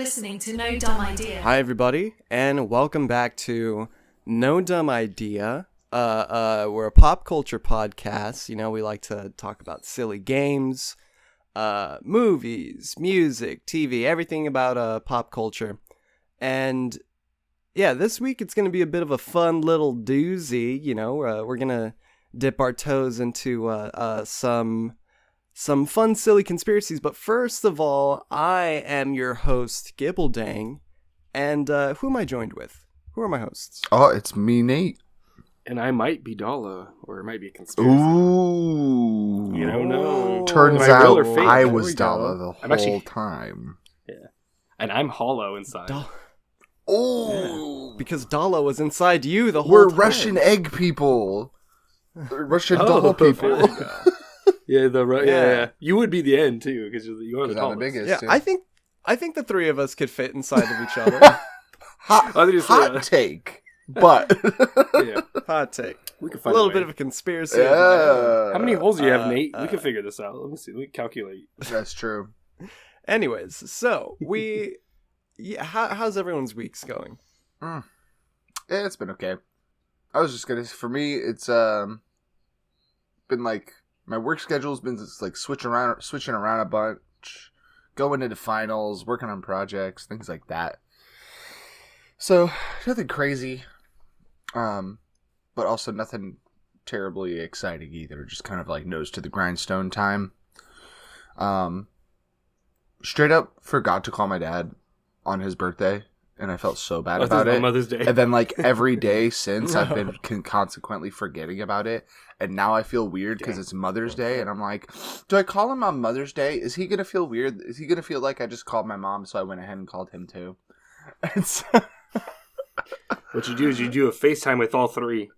listening to No Dumb Idea. Hi, everybody, and welcome back to No Dumb Idea. We're a pop culture podcast. You know, we like to talk about silly games, movies, music, TV, everything about pop culture. And yeah, this week it's going to be a bit of a fun little doozy. You know, we're going to dip our toes into some fun, silly conspiracies. But first of all, I am your host, Gibbledang. And who am I joined with? Who are my hosts? Oh, it's me, Nate. And I might be Dala, or it might be a conspiracy. Ooh. You don't know. Turns Am I real out or fake? I There was we go. Dala the I'm whole actually- time. Yeah. And I'm hollow inside. Oh. Because Dala was inside you the whole We're time. Russian egg people. Russian Oh, doll there people. you go. Yeah. Yeah. You would be the end, too, because you are the Because I'm the tallest. biggest. Yeah, too. I think the three of us could fit inside of each other. Hot, I was gonna say, hot take. But. Yeah. Hot take. We can A find little way. bit of a conspiracy. Yeah. How many holes do you have, Nate? We can figure this out. Let me see. Let me calculate. That's true. Anyways, so how's everyone's weeks going? Yeah, it's been okay. I was just gonna. For me, it's been like my work schedule's been just like switching around a bunch, going into finals, working on projects, things like that. So nothing crazy, but also nothing terribly exciting either. Just kind of like nose to the grindstone time. Straight up forgot to call my dad on his birthday. And I felt so bad about it. Mother's Day. And then, like, every day since, I've been consequently forgetting about it. And now I feel weird because it's Mother's Day. And I'm like, do I call him on Mother's Day? Is he going to feel weird? Is he going to feel like I just called my mom? So I went ahead and called him, too. It's What you do is you do a FaceTime with all three.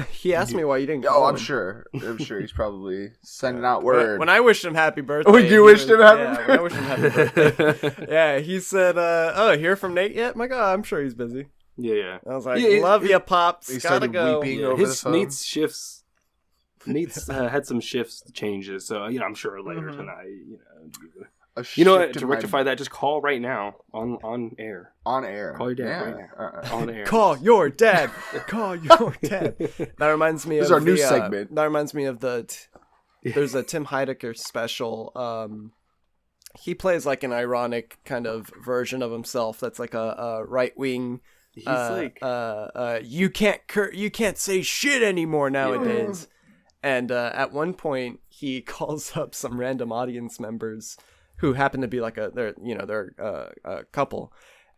He asked me why you didn't oh, call I'm him. sure. I'm sure he's probably sending out word. When I wished him happy birthday. Oh, you he wished was- him happy yeah, when I wished him happy birthday. Yeah, he said, hear from Nate yet? My God, I'm sure he's busy. Yeah. I was like, Yeah, love ya, Pops. he Gotta started go. weeping. Yeah, over the his phone. Nate's shifts. Nate's had some shifts changes, so I'm sure later tonight. A You know what? shift To in my- rectify that, just call right now on air. On air. Call your dad Yeah. right now. On air. Call your dad. Call your dad. That reminds me This is of our new the, segment. That reminds me of there's a Tim Heidecker special. He plays like an ironic kind of version of himself that's like a right wing. He's like, You can't say shit anymore nowadays. And at one point, he calls up some random audience members who happen to be like they're a couple,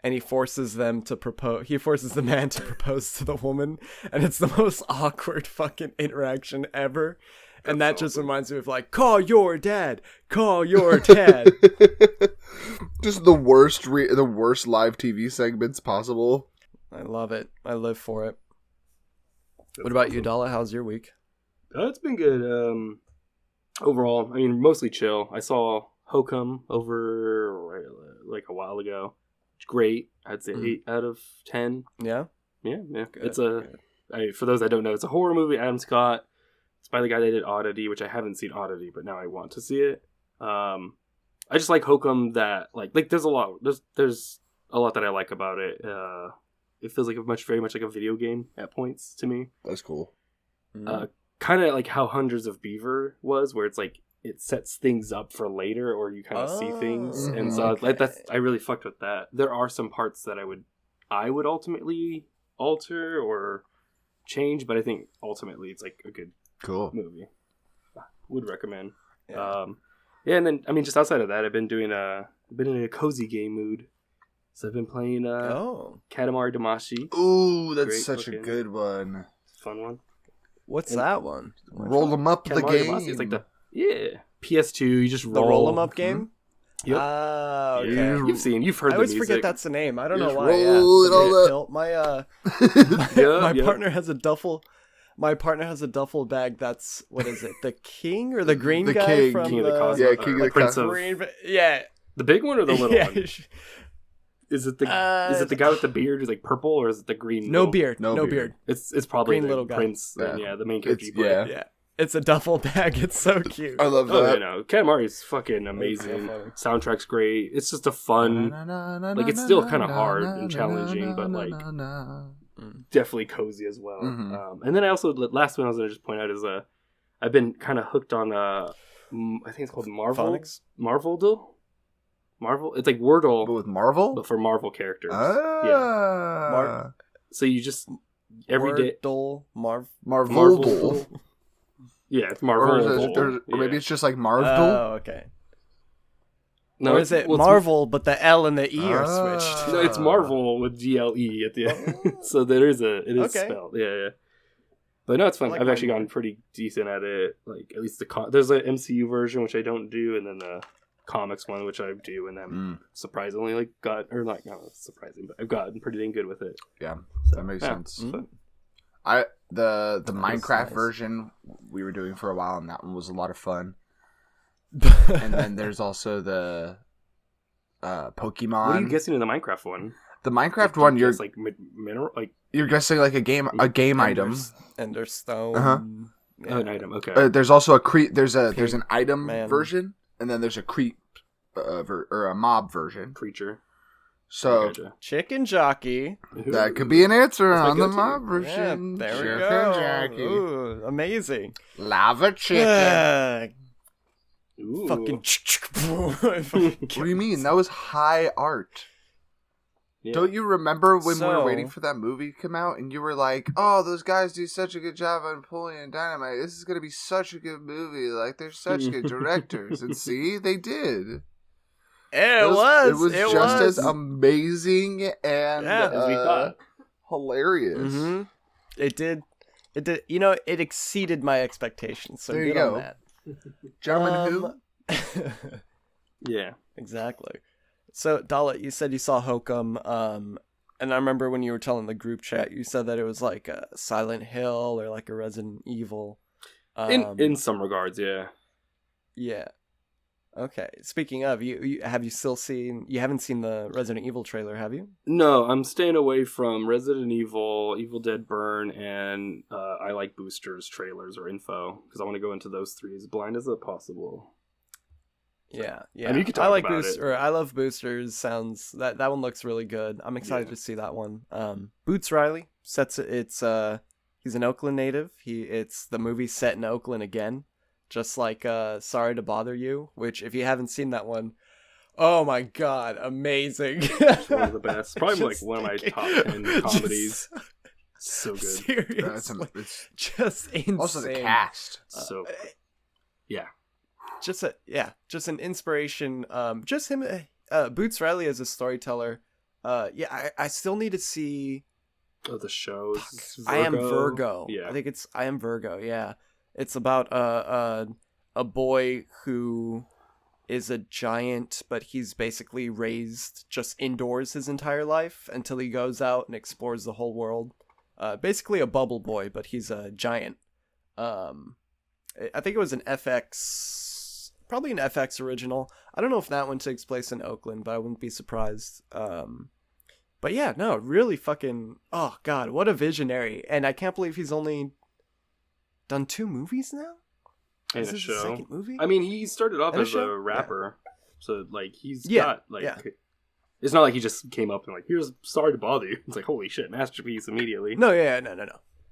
and he forces them to propose. He forces the man to propose to the woman, and it's the most awkward fucking interaction ever. And that just reminds me of like, call your dad, call your dad. Just the worst live TV segments possible. I love it. I live for it. What about you, Dala? How's your week? it's been good. Overall, I mean, mostly chill. I saw Hokum over like a while ago. It's great. I'd say 8 out of 10. Yeah. Yeah. Good, It's for those that don't know, it's a horror movie. Adam Scott. It's by the guy that did Oddity, which I haven't seen Oddity, but now I want to see it. I just like Hokum. That like there's a lot that I like about it. It feels like very much like a video game at points to me. That's cool. Kind of like how Hundreds of Beaver was, where it's like it sets things up for later, or you kind of see things, and so like I really fucked with that. There are some parts that I would ultimately alter or change, but I think ultimately it's like a good Cool. movie. Would recommend. Yeah. And then I mean, just outside of that, I've been in a cozy game mood. So I've been playing Katamari Damacy. Ooh, that's Great such a looking. good one. Fun one. What's that one? Roll them up the Katamari game. Damacy. It's like the PS2. You just The roll roll 'em up game. Yep. Ah, okay. Yeah. You've heard I the always music. forget that's the name. I don't know Just why. roll it all up. My Yeah. partner has a duffel. My partner has a duffle bag. That's what is it? The king or the green The guy king. from King of the Cosmos. Yeah, King of the Prince of Green, yeah, the big one or the little yeah. one. Is it the guy with the beard who's like purple, or is it the green? No little- beard. No No beard. beard. It's probably Green the little guy. Prince. Yeah. Yeah, the main character. It's- you play. yeah. Yeah. It's a duffel bag. It's so cute. I love Oh, that. you know, Katamari's fucking amazing. Soundtrack's great. It's just a fun, like it's still kind of hard and challenging, but like definitely cozy as well. And then I also, the last one I was gonna just point out is I've been kind of hooked on I think it's called Marvel. Phonics? Marvel. It's like Wordle, But with Marvel? but for Marvel characters. Ah. So you just every day. Wordle, Marvel. Yeah, it's Or, Marvel. or maybe it's just like Marvel. Oh, okay. No, Or is it well, Marvel, but the L and the E are Ah. switched? No, it's Marvel with GLE at the end. So there is it is Okay. spelled. Yeah. But no, it's fun. I like I've actually mine. gotten pretty decent at it. Like at least there's an MCU version which I don't do, and then the comics one which I do, and I'm surprisingly not surprising, but I've gotten pretty dang good with it. Yeah, So, that makes yeah, sense. it's fun. The Minecraft nice. version we were doing for a while, and that one was a lot of fun. And then there's also the Pokemon. What are you guessing in the Minecraft one? The Minecraft one, you're guess, like mineral, like you're guessing like a game item. Enderstone. Uh-huh. Yeah. an item. Okay. There's also there's an item Man. version, and then there's a creep or a mob version. Creature. So Gotcha. Chicken jockey. that could be an answer That's my on the go-to. mob Yeah, version. there we Chicken go. Jackie. Ooh, amazing. Lava chicken. Yeah. Ooh. Fucking. What do you mean? That was high art. Yeah. Don't you remember when we were So- waiting for that movie to come out and you were like, oh, those guys do such a good job on Napoleon Dynamite. This is going to be such a good movie. Like, they're such good directors. And see, they did. It was. It was just as amazing and Yeah, as we thought. hilarious. Mm-hmm. It did. It did. You know, it exceeded my expectations. So There you good on go. that. Gentlemen who? Yeah. Exactly. So, Dala, you said you saw Hokum, and I remember when you were telling the group chat, you said that it was like a Silent Hill or like a Resident Evil. In some regards, yeah. Yeah. Okay. Speaking of, you haven't seen the Resident Evil trailer, have you? No, I'm staying away from Resident Evil, Evil Dead Burn, and I like Boosters trailers or info because I want to go into those three as blind as possible. Yeah. I mean, you could talk like about it. I love Boosters. Sounds that one looks really good. I'm excited to see that one. Boots Riley he's an Oakland native. It's the movie set in Oakland again. Just like Sorry to Bother You, which if you haven't seen that one, oh my god, amazing. It's one of the best. Probably like Just one of my thinking- top 10 comedies. So good. Seriously. It's Just insane. also the cast. So yeah. Just an inspiration. Just him, Boots Riley as a storyteller. I still need to see Oh, the shows. I Am Virgo. Yeah. I think it's I Am Virgo. Yeah, it's about a boy who is a giant, but he's basically raised just indoors his entire life until he goes out and explores the whole world. Basically a bubble boy, but he's a giant. I think it was probably an FX original. I don't know if that one takes place in Oakland, but I wouldn't be surprised. But yeah, no, really fucking, oh god, what a visionary. And I can't believe he's only done 2 movies now? And Is a this show. his second movie? I mean, he started off And a as show? a rapper, so like he's Yeah, got like. yeah. It's not like he just came up and like, here's Sorry to Bother You. It's like, holy shit, masterpiece immediately. No. But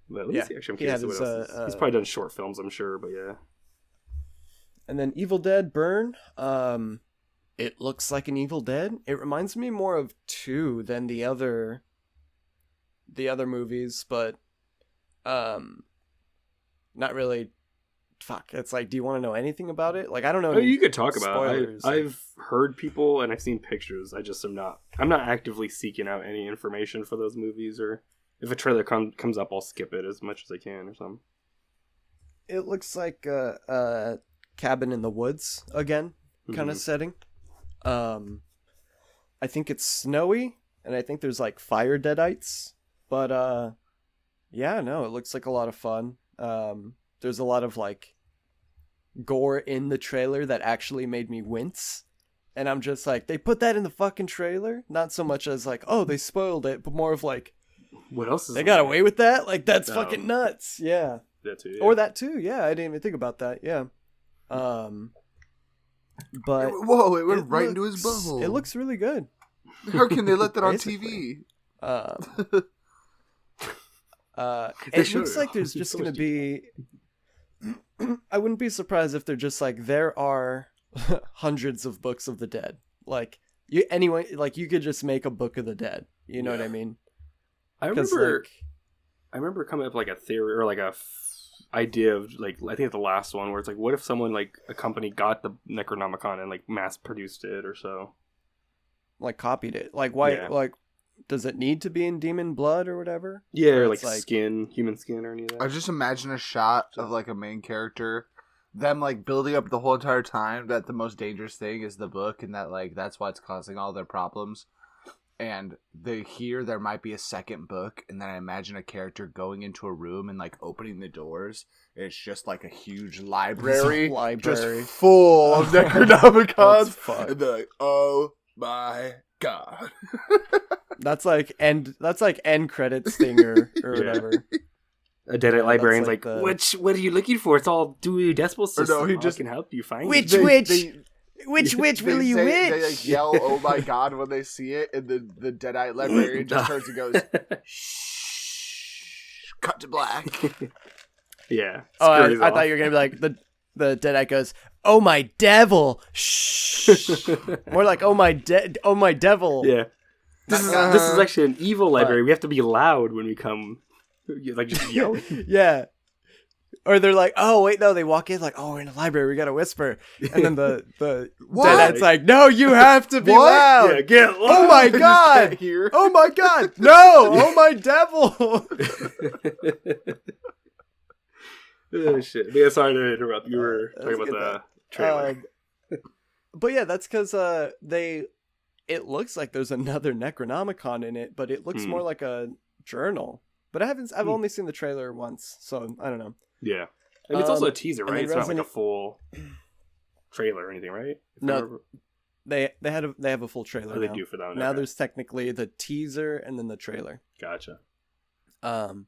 let me Yeah, see. Actually, I'm he had curious his, what else. He's probably done short films, I'm sure, but yeah. And then Evil Dead Burn, it looks like an Evil Dead. It reminds me more of 2 than the other movies, but not really. Fuck, it's like, do you want to know anything about it? Like, I don't know. Oh, you could talk about it. spoilers. I've heard people and I've seen pictures. I'm not actively seeking out any information for those movies, or if a trailer comes up, I'll skip it as much as I can or something. It looks like a cabin in the woods again, kind of setting. I think it's snowy, and I think there's like fire deadites. But yeah, no, it looks like a lot of fun. There's a lot of like gore in the trailer that actually made me wince. And I'm just like, they put that in the fucking trailer? Not so much as like, oh, they spoiled it, but more of like, What else is they got away with that? Like, that's No. fucking nuts. Yeah. That too. Yeah. Or that too. Yeah, I didn't even think about that. Yeah. But whoa, it went right into his butthole. It looks really good. How can they let that on TV? It looks like there's just going to be... I wouldn't be surprised if they're just like, there are hundreds of books of the dead. Like, you could just make a book of the dead. You know what I mean? I remember coming up like a theory or like a idea of like, I think the last one where it's like, what if someone like a company got the Necronomicon and like mass produced it or so? Like copied it. Like why? Yeah. Like, does it need to be in demon blood or whatever? Yeah, or It's like skin, human skin or anything. I just imagine a shot of like a main character, them like building up the whole entire time that the most dangerous thing is the book, and that like that's why it's causing all their problems. And they hear there might be a second book, and then I imagine a character going into a room and like opening the doors. It's just like a huge library, just full of Necronomicons, and they're like, "Oh my god!" That's like end credit stinger or whatever. A Deadite librarian's like what are you looking for? It's all Dewey Decimal System. No, he just can help you find which it. Which will you They witch? like yell, "Oh my god!" when they see it, and the Deadite librarian just turns and goes, "Shh, cut to black." Yeah. Oh, I thought you were gonna be like the Deadite goes, "Oh my devil!" Shh. More like, "Oh my devil." Yeah. This is actually an evil library. We have to be loud when we come. Like just yell. Yeah. Or they're like, "Oh wait, no." They walk in like, "Oh, we're in a library. We gotta whisper." And then the Deadite's like, "No, you have to be loud." Yeah, get loud. Oh my god! Oh my god! No! Oh my devil! Oh shit! Yeah, sorry to interrupt. You were talking about the trailer. But yeah, that's because it looks like there's another Necronomicon in it, but it looks more like a journal. But I've only seen the trailer once, so I don't know. Yeah, and it's also a teaser, right? It's not like a full trailer or anything, right? No, they have a full trailer. They do for that one. Now there's technically the teaser and then the trailer. Gotcha. And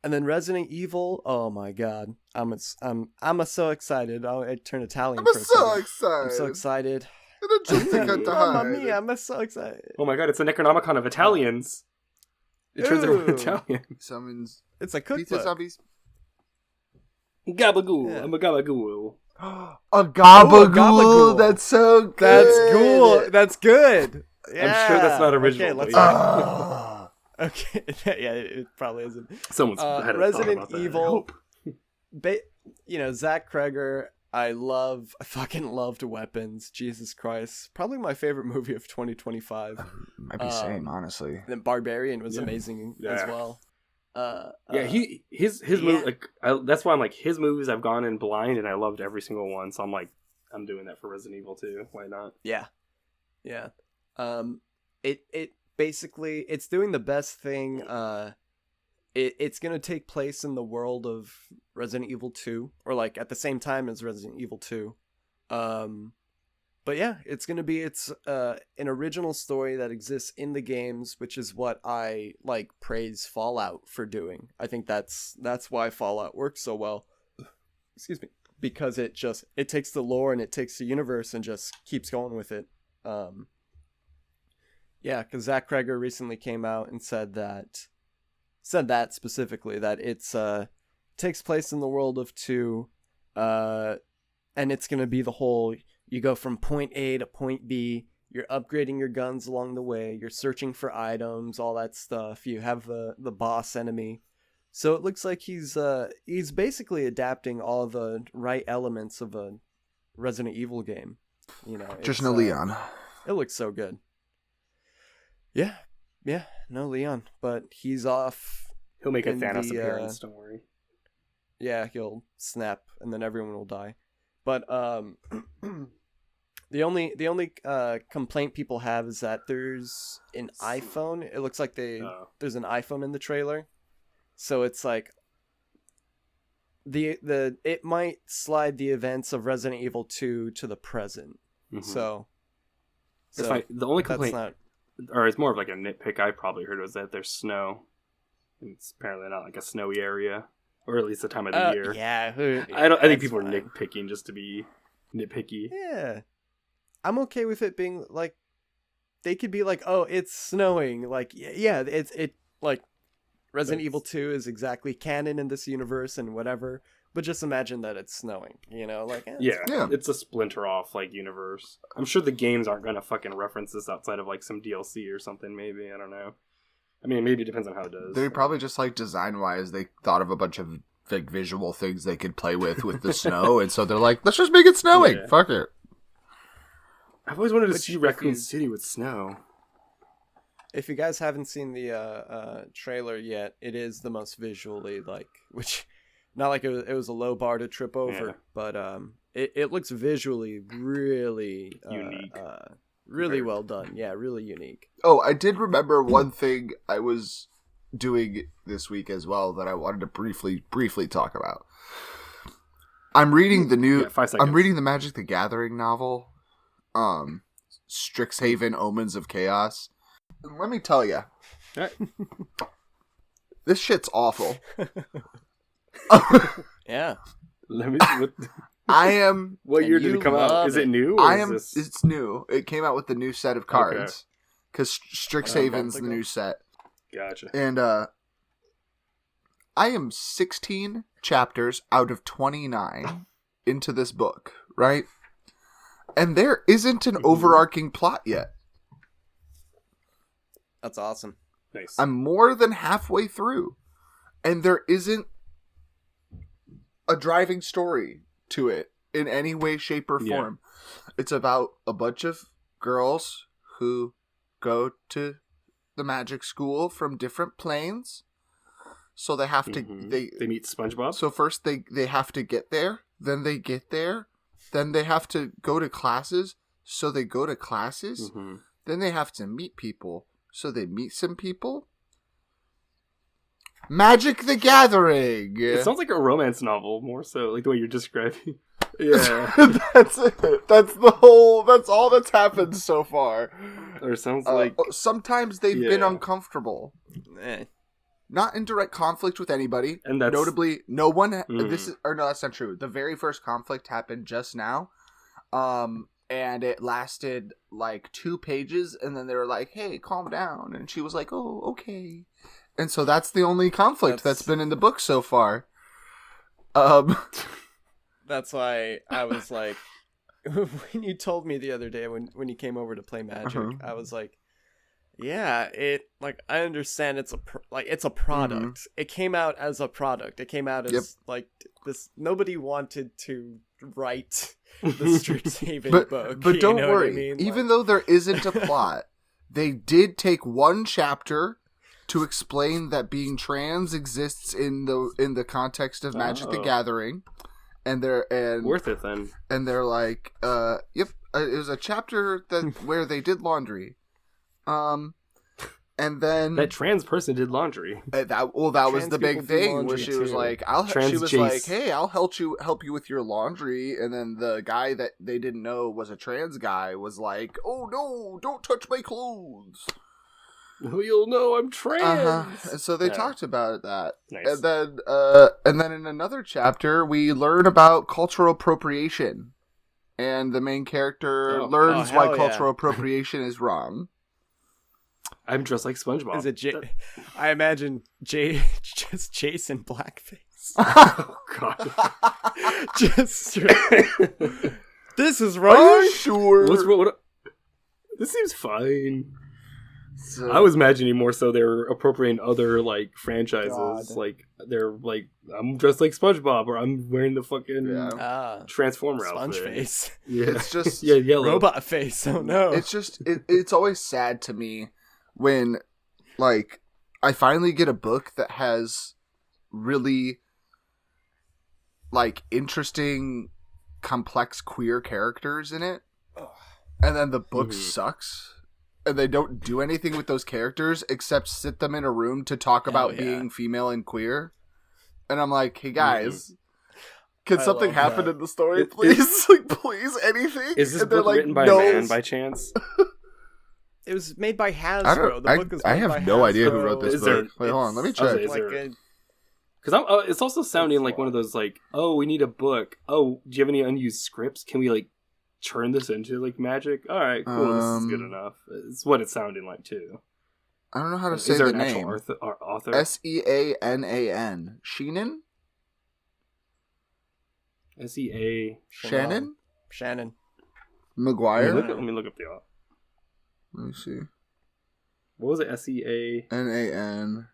then Resident Evil. Oh my god, I'm so excited. I turn Italian. I'm so excited. Mamma mia, I'm so excited. Oh my god, it's a Necronomicon of Italians. It turns out Italian. Summons. It's a cookbook. Pizza zombies. Gabagool. Yeah. I'm a gabagool. A gabagool. That's so good. That's cool. That's good. Yeah. I'm sure that's not original. Okay, let's okay. Yeah, it probably isn't. Someone's had a Resident thought about Evil. Zach Kreger. I fucking loved Weapons. Jesus Christ. Probably my favorite movie of 2025. Might be same, honestly. Then Barbarian was amazing as well. His movie, like, that's why I'm like, his movies I've gone in blind and I loved every single one, so I'm like, I'm doing that for Resident Evil too. Why not? Yeah. It basically, it's doing the best thing. It's gonna take place in the world of Resident Evil 2, or like at the same time as Resident Evil 2. But yeah, it's gonna be an original story that exists in the games, which is what I like praise Fallout for doing. I think that's why Fallout works so well. Excuse me, because it takes the lore and it takes the universe and just keeps going with it. Yeah, because Zach Kreger recently came out and said that specifically, that it's takes place in the world of 2, and it's gonna be the whole, you go from point A to point B, you're upgrading your guns along the way, you're searching for items, all that stuff, you have the boss enemy. So it looks like he's basically adapting all the right elements of a Resident Evil game. You know, just no Leon. It looks so good. Yeah, no Leon, but he's off. He'll make a Thanos appearance, don't worry. Yeah, he'll snap and then everyone will die. But the only complaint people have is that there's an iPhone. It looks like there's an iPhone in the trailer. So it's like it might slide the events of Resident Evil 2 to the present. Mm-hmm. So the only complaint, or it's more of like a nitpick I probably heard, was that there's snow. It's apparently not like a snowy area. or at least the time of the year. Yeah, I think people are nitpicking just to be nitpicky. Yeah, I'm okay with it being like, they could be like, oh, it's snowing. Like, yeah, it like Resident Evil 2 is exactly canon in this universe and whatever. But just imagine that it's snowing, like it's a splinter off like universe. I'm sure the games aren't gonna fucking reference this outside of like some DLC or something. Maybe, I don't know. I mean, maybe it depends on how it does. They probably just like design wise, they thought of a bunch of like visual things they could play with the snow, and so they're like, let's just make it snowing. Yeah. Fuck it. I've always wanted to see Raccoon City with snow. If you guys haven't seen the trailer yet, it is the most visually which. Not like it was a low bar to trip over, but it looks visually really unique, really well done. Yeah, really unique. Oh, I did remember one thing I was doing this week as well that I wanted to briefly talk about. I'm reading the new. I'm reading the Magic the Gathering novel, Strixhaven: Omens of Chaos. And let me tell you, this shit's awful. Yeah. Let me. I am. What year did it come out? Is it new? Or It's new. It came out with the new set of cards because Strixhaven's the new set. Gotcha. And I am 16 chapters out of 29 into this book, right? And there isn't an overarching plot yet. That's awesome. Nice. I'm more than halfway through, and there isn't a driving story to it in any way, shape, or form. It's about a bunch of girls who go to the magic school from different planes. So they have to... They meet SpongeBob? So first they have to get there. Then they get there. Then they have to go to classes. So they go to classes. Mm-hmm. Then they have to meet people. So they meet some people. Magic the Gathering. It sounds like a romance novel, more so, like the way you're describing. Yeah. That's it. That's all that's happened so far. Or it sounds like... Sometimes they've been uncomfortable. Not in direct conflict with anybody. And that's... Notably, no one... No, that's not true. The very first conflict happened just now. And it lasted like 2 pages, and then they were like, hey, calm down. And she was like, oh, okay. And so that's the only conflict that's been in the book so far. That's why I was like, when you told me the other day when you came over to play Magic, I was like, yeah, I understand it's a product. It came out as a product. It came out as like this. Nobody wanted to write the Strixhaven book. But don't worry. Even though there isn't a plot, they did take one chapter to explain that being trans exists in the context of Magic the Gathering, and worth it then. And they're like, yep, it was a chapter where they did laundry, and then that trans person did laundry. That was the big thing, where she was like, hey, I'll help you with your laundry, and then the guy that they didn't know was a trans guy was like, oh no, don't touch my clothes. You'll know I'm trans. And so they talked about that. Nice. And then in another chapter, we learn about cultural appropriation. And the main character learns why cultural appropriation is wrong. I'm dressed like SpongeBob. Is it I imagine just Jason blackface. Oh, God. Just this is wrong? Are you sure? This seems fine. So, I was imagining more so they were appropriating other like franchises. God. Like they're like, I'm dressed like SpongeBob, or I'm wearing the fucking Transformer sponge outfit. Face. Yeah, it's just yellow robot face. Oh no! It's just it's always sad to me when like I finally get a book that has really like interesting, complex queer characters in it, and then the book sucks. And they don't do anything with those characters except sit them in a room to talk about being female and queer. And I'm like, hey guys, can something happen in the story, please? Like, please, anything? Is this book written by a man by chance? It was made by Hasbro. I have no idea who wrote this book. Wait, hold on, let me check. Because it's also sounding like one of those like, oh, we need a book. Oh, do you have any unused scripts? Can we like turn this into like magic? All right, cool. This is good enough. It's what it's sounding like too. I don't know how to say the name. Author? Seanan. Sheenan? S-E-A... Shannon? Shannon. McGuire? Let me look up the author. Let me see. What was it? S-E-A... N-A-N...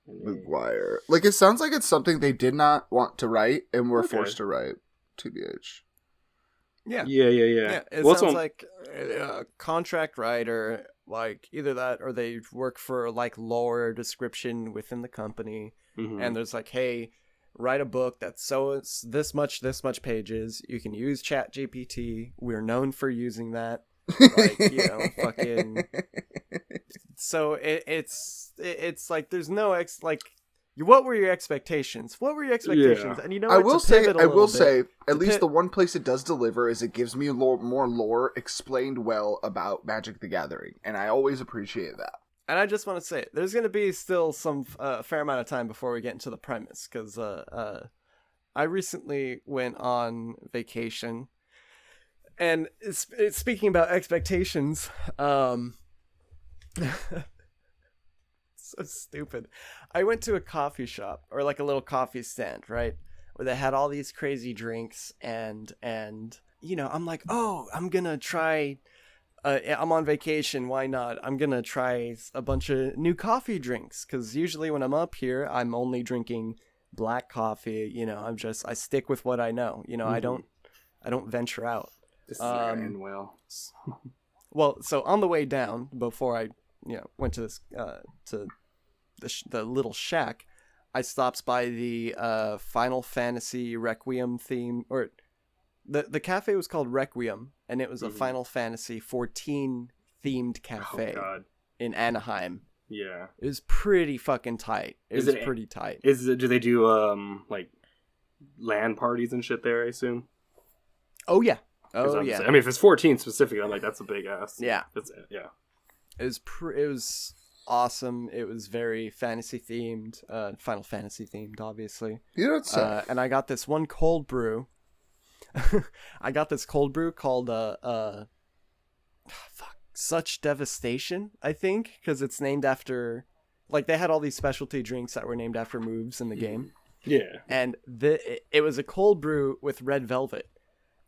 McGuire. Like, it sounds like it's something they did not want to write and were forced to write. TBH. Yeah. Yeah. It sounds like a contract writer, like either that or they work for like lore description within the company. Mm-hmm. And there's like, hey, write a book that's it's this much pages. You can use ChatGPT. We're known for using that. Like, fucking. So it's like there's no what were your expectations? Yeah. And you know, I will say, at least the one place it does deliver is it gives me more lore explained well about Magic the Gathering, and I always appreciate that. And I just want to say, there's going to be still some fair amount of time before we get into the premise, because I recently went on vacation, and speaking about expectations, so stupid. I went to a coffee shop, or like a little coffee stand, right, where they had all these crazy drinks, and I'm like, oh, I'm gonna try. I'm on vacation. Why not? I'm gonna try a bunch of new coffee drinks, because usually when I'm up here, I'm only drinking black coffee. I stick with what I know. Mm-hmm. I don't venture out. This is going well. Well, so on the way down, before I went to this to the little shack, I stopped by the Final Fantasy Requiem theme, or the cafe was called Requiem, and it was a Final Fantasy 14 themed cafe in Anaheim. Yeah, it was pretty fucking tight. It was pretty tight. Do they do like LAN parties and shit there? I assume. Oh yeah. Oh yeah. I mean, if it's 14 specifically, I'm like, that's a big ass. Yeah. Yeah. It was awesome. It was very fantasy themed, Final Fantasy themed, obviously. And I got this one cold brew. I got this cold brew called Such Devastation, I think, because it's named after, like, they had all these specialty drinks that were named after moves in the game. Yeah. And it was a cold brew with red velvet.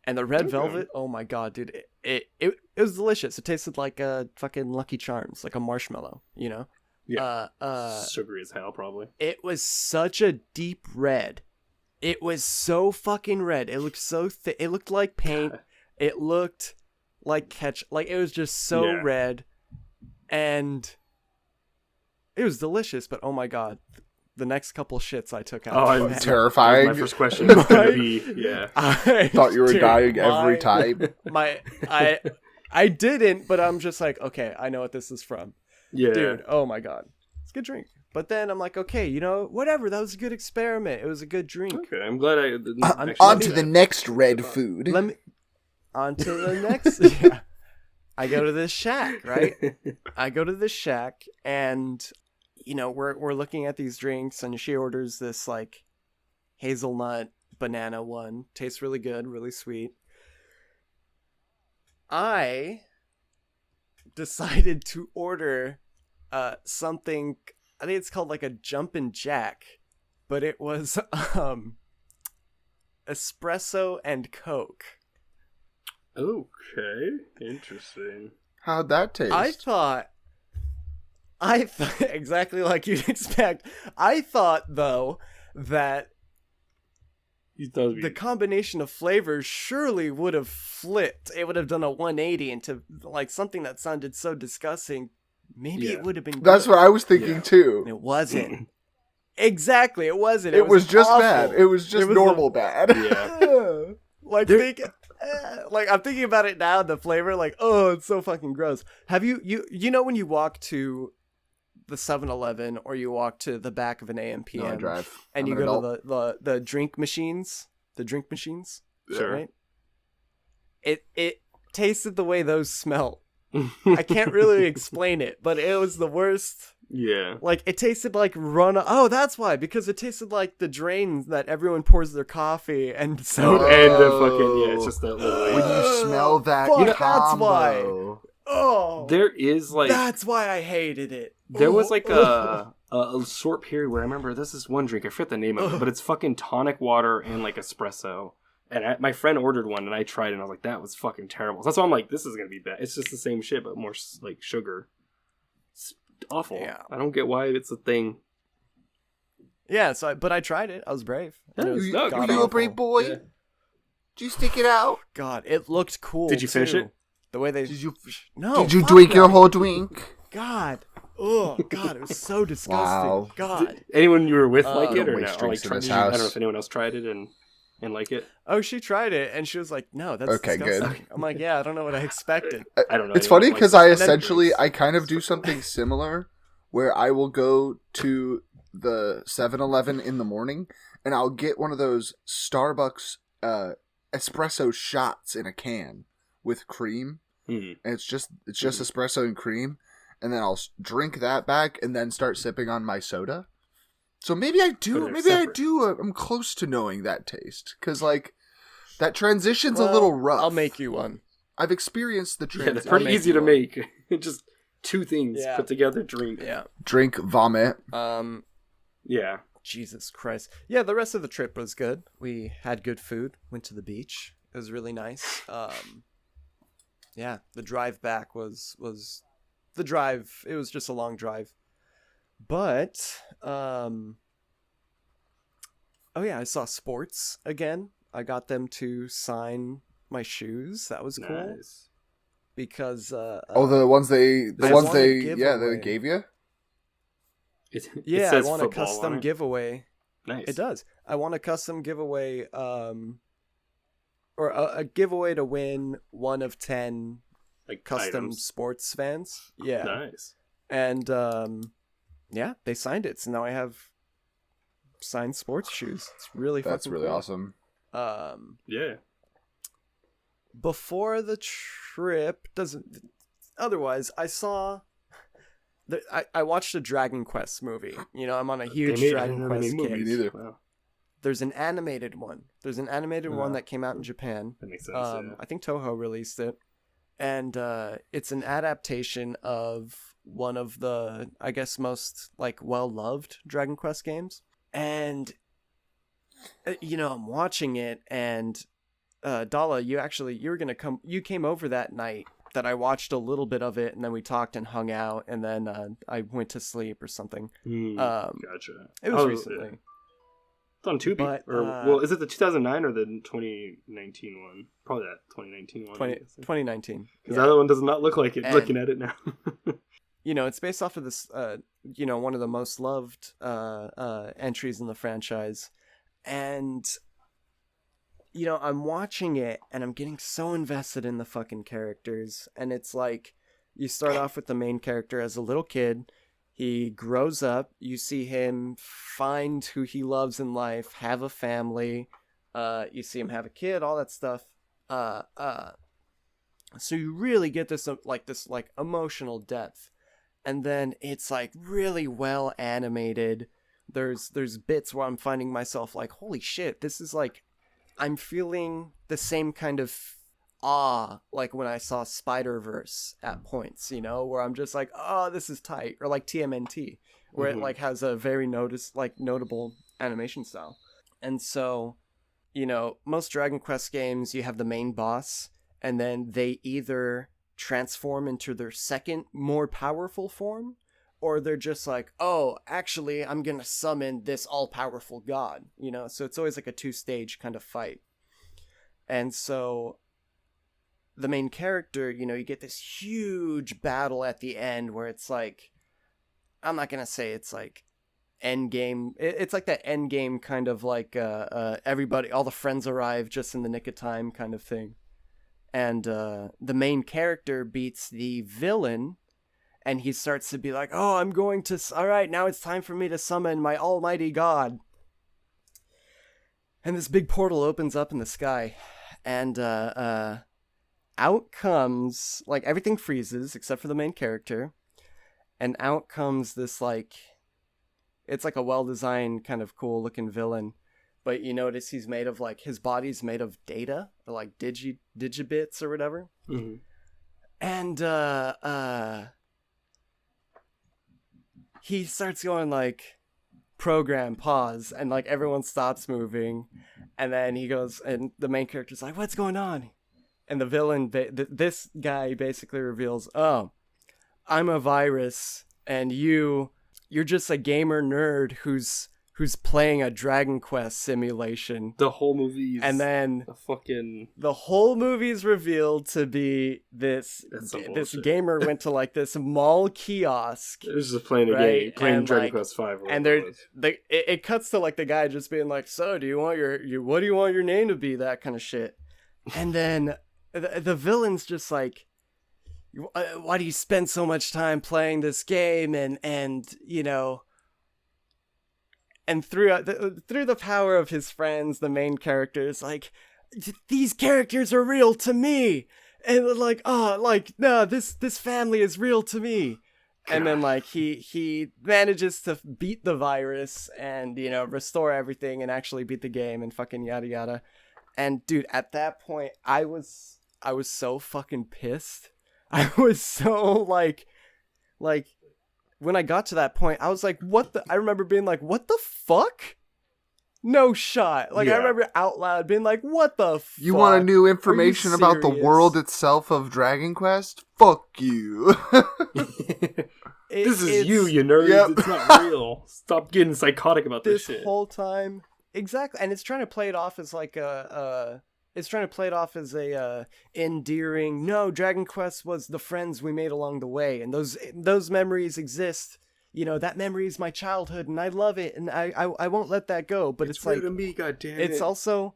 And the red velvet, oh my god, dude, it was delicious. It tasted like a fucking Lucky Charms, like a marshmallow, Yeah. Sugary as hell, probably. It was such a deep red. It was so fucking red. It looked so thick. It looked like paint. God. It looked like ketchup. Like, it was just so red. And it was delicious, but oh my god. The next couple shits I took out. Oh, I'm terrifying. My first question was going to be, I thought you were dying every time. I didn't, but I'm just like, okay, I know what this is from. Yeah. Dude, oh my god. It's a good drink. But then I'm like, okay, whatever. That was a good experiment. It was a good drink. Okay, I'm glad on to the next red food. On to the next. Yeah. I go to this shack, right? I go to this shack, and we're looking at these drinks, and she orders this like hazelnut banana one. Tastes really good, really sweet. I decided to order something. I think it's called like a Jumpin' Jack, but it was espresso and Coke. Okay, interesting. How'd that taste? I thought exactly like you'd expect. I thought, though, that the combination of flavors surely would have flipped. It would have done a 180 into like something that sounded so disgusting. Maybe it would have been good. That's what I was thinking too. It wasn't. Exactly, it wasn't. It was just awful. bad. It was just normal bad. Yeah. Like I'm thinking about it now, the flavor, like, oh, it's so fucking gross. Have you when you walk to the 7-Eleven or you walk to the back of an AM/PM, no, I drive. And you go to the drink machines, sure, right? It tasted the way those smell. I can't really explain it, but it was the worst Yeah. Like, it tasted like Oh, that's why. Because it tasted like the drains that everyone pours their coffee and soda. And the fucking, it's just that little... When you smell that Fuck, combo. that's why. Oh. There is, like... That's why I hated it. There was, like, a short period where I remember this is one drink. I forget the name of it, but it's fucking tonic water and, like, espresso. And my friend ordered one, and I tried it, and I was like, that was fucking terrible. So that's why I'm like, this is going to be bad. It's just the same shit, but more, like, sugar. It's awful. Yeah. I don't get why it's a thing. Yeah, but I tried it. I was brave. Yeah, It was Were you god-awful. a brave boy? Yeah. Did you stick it out? God, it looked cool. Did you finish too. it? The way they... Did you fuck drink no. your whole drink? God. Oh, God, it was so disgusting. Wow. God. Anyone you were with like we it don't or waste no? Or, like, drinks in this I don't know house. if anyone else tried it and like it. Oh, she tried it, and she was like, no, that's Okay, disgusting. good. I'm like, yeah, I don't know what I expected. I don't know. It's anyone funny that because likes I it. essentially I kind of do something similar where I will go to the 7-Eleven in the morning and I'll get one of those Starbucks espresso shots in a can with cream, Mhm. and it's just espresso and cream, and then I'll drink that back and then start sipping on my soda. So maybe I do. But they're Maybe I separate. do. I'm close to knowing that taste because like that transition's Well, a little rough. I'll make you one. I've experienced the Yeah, transition. they're pretty make easy you to one. make. Just two things Yeah. put together. Drink. Yeah. Drink, vomit. Yeah. Jesus Christ. Yeah, the rest of the trip was good. We had good food. Went to the beach. It was really nice. Yeah, the drive back was the drive. It was just a long drive. But oh yeah, I saw sports again. I got them to sign my shoes. That was cool Nice. because The ones they won a they giveaway. gave you. It yeah, I says want a football custom on it. giveaway. Nice. It does. I want a custom giveaway, or a giveaway to win 1 of 10 Like custom items. sports fans. Yeah, Nice. and yeah, they signed it, so now I have signed sports shoes. It's really That's fucking really cool. awesome. Yeah. Before the trip, otherwise I saw. I watched a Dragon Quest movie. You know, I'm on a huge Dragon Quest kick. Me neither. Wow. There's an animated one. There's an animated one that came out in Japan. That makes sense. Yeah. I think Toho released it, and it's an adaptation of one of the, I guess, most like well-loved Dragon Quest games. And you know, I'm watching it, and Dala, you came over that night that I watched a little bit of it, and then we talked and hung out, and then I went to sleep or something. Gotcha. It was Oh, recently. yeah. It's on Tubi. But, well, is it the 2009 or the 2019 one? Probably that 2019 one. 2019. Because the other one does not look like it, And- looking at it now. You know, it's based off of this, you know, one of the most loved entries in the franchise. And, you know, I'm watching it and I'm getting so invested in the fucking characters. And it's like, you start off with the main character as a little kid. He grows up. You see him find who he loves in life, have a family. You see him have a kid, all that stuff. So you really get this emotional depth. And then it's like really well animated. There's bits where I'm finding myself like, holy shit, this is like, I'm feeling the same kind of awe like when I saw Spider-Verse at points, you know, where I'm just like, oh, this is tight. Or like TMNT, where it like has a very notable animation style. And so, you know, most Dragon Quest games, you have the main boss, and then they either transform into their second more powerful form, or they're just like, oh, actually I'm gonna summon this all-powerful god, you know. So it's always like a 2-stage kind of fight. And so the main character, you know, you get this huge battle at the end where it's like, I'm not gonna say it's like end game, it's like that end game kind of like everybody, all the friends arrive just in the nick of time kind of thing. And the main character beats the villain, and he starts to be like, oh, all right, now it's time for me to summon my almighty god. And this big portal opens up in the sky, and out comes, like, everything freezes except for the main character, and out comes this like, it's like a well-designed kind of cool looking villain, but you notice he's made of like, his body's made of data or like digibits or whatever. Mm-hmm. And he starts going like, program pause, and like everyone stops moving, and then he goes, and the main character's like, what's going on? And the villain, this guy basically reveals, oh, I'm a virus, and you're just a gamer nerd who's playing a Dragon Quest simulation. The whole movie, and then the whole movie's revealed to be this gamer went to like this mall kiosk. It was just playing a game, playing Dragon Quest 5. And it cuts to like the guy just being like, so do you want what do you want your name to be? That kind of shit. And then the villain's just like, why do you spend so much time playing this game? And you know, and through the power of his friends, the main character is like, these characters are real to me. And like, oh, like, no, this family is real to me. God. And then like he manages to beat the virus and, you know, restore everything and actually beat the game and fucking yada yada. And dude, at that point, I was so fucking pissed. I was so like when I got to that point, I was like, I remember being like, what the fuck? No shot. Like, yeah. I remember out loud being like, what the fuck? You want new information about the world itself of Dragon Quest? Fuck you. This is you nerds. Yep. It's not real. Stop getting psychotic about this shit. This whole time. Exactly. And it's trying to play it off as like endearing, no, Dragon Quest was the friends we made along the way, and those memories exist. You know, that memory is my childhood, and I love it, and I won't let that go. But it's like, to me, goddamn it's also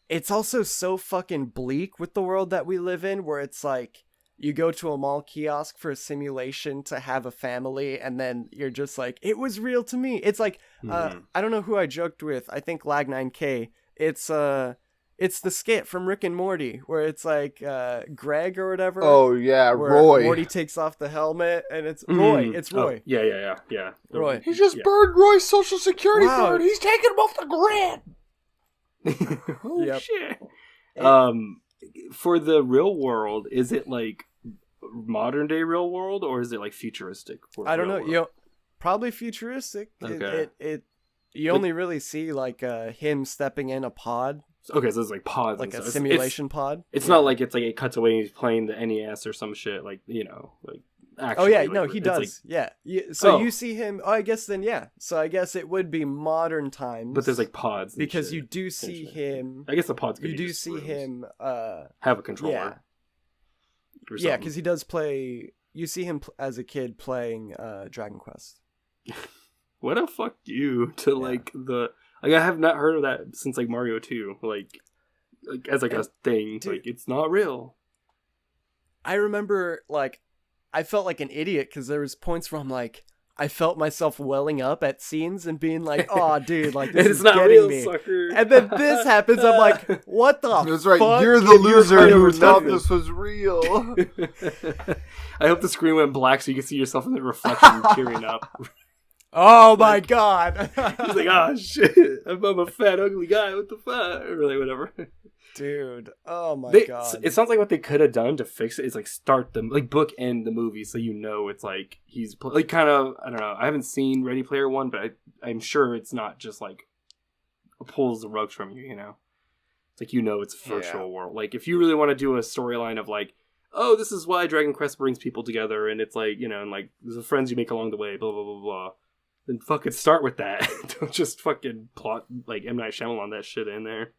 so fucking bleak with the world that we live in, where it's like, you go to a mall kiosk for a simulation to have a family, and then you're just like, it was real to me. It's like, I don't know who I joked with. I think Lag9K. It's the skit from Rick and Morty where it's like Greg or whatever. Oh yeah, Roy. Morty takes off the helmet and it's Roy. It's Roy. Oh, yeah. Roy. He just burned Roy's social security card. He's taking him off the grid. Oh shit. For the real world, is it like modern day real world or is it like futuristic? I don't know. You know, probably futuristic. Okay. You only really see like him stepping in a pod. Okay, so it's like pods, like a simulation pod. It's not like it's like it cuts away and he's playing the NES or some shit, like, you know, like. Actually, oh yeah, like, no, he does. Like... Yeah. So you see him. Oh, I guess then yeah. So I guess it would be modern times. But there's like pods because you do see him. I guess the pods. You do see him. Have a controller. Yeah, because he does play. You see him as a kid playing Dragon Quest. What a fuck you to like the. Like, I have not heard of that since, like, Mario 2. Like as, like, a thing. Dude, like, it's not real. I remember, like, I felt like an idiot because there was points where I'm like, I felt myself welling up at scenes and being like, oh, dude, like, this is not getting real, me. Sucker. And then this happens, I'm like, what the fuck? That's right, you're the loser who thought this was real. I hope the screen went black so you can see yourself in the reflection tearing up. Oh my god. He's like, oh shit, I'm a fat ugly guy, what the fuck, or like whatever. Dude, oh my god. It sounds like what they could have done to fix it is like start them, like bookend the movie so you know it's like he's like kind of, I don't know, I haven't seen Ready Player One, but I'm sure it's not just like pulls the rugs from you, you know? It's like, you know, it's a virtual world. Like if you really want to do a storyline of like, oh, this is why Dragon Quest brings people together, and it's like, you know, and like the friends you make along the way, blah blah blah blah. Then fucking start with that. Don't just fucking plot like M. Night Shyamalan that shit in there.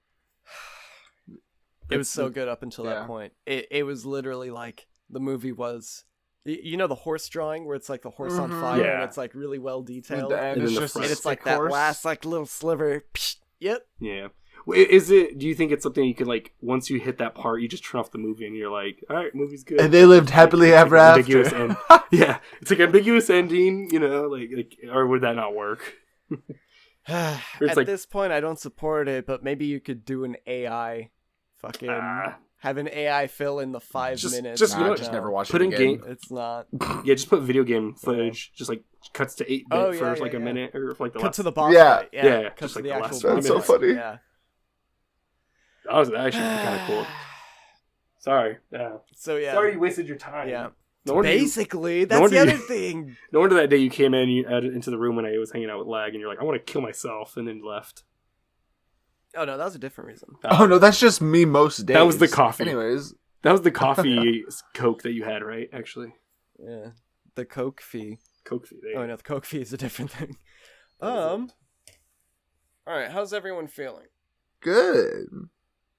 It was so good up until that point. It was literally like the movie was, you know, the horse drawing where it's like the horse on fire and it's like really well detailed. And it's like that last like little sliver. Psh, yep. Yeah. Is it? Do you think it's something you can like once you hit that part, you just turn off the movie and you're like, all right, movie's good. And they lived happily ever after. Yeah, it's like ambiguous ending, you know, like, or would that not work? At this point, I don't support it, but maybe you could do an AI, fucking have an AI fill in the 5 minutes. Just, Nah, just never watch put it in again. game. It's not. Yeah, just put video game footage. Just like cuts to 8-bit for like a minute or for like the Cut last. to the boss Yeah. fight. Yeah, Cut just to like the the actual last boss That's so fight. funny. Yeah. That actually kind of cool. Sorry. Yeah. So yeah. Sorry you wasted your time. Yeah. No wonder Basically, no that's wonder the other you- thing. No wonder that day you came in into the room when I was hanging out with Lag, and you're like, I want to kill myself, and then left. Oh no, that was a different reason. Oh no, that's just me most days. That was the coffee. Anyways, That was the coffee Coke that you had, right? Actually, Yeah. The Coke fee. Coke fee. Oh no, the Coke fee is a different thing. All right, how's everyone feeling? good.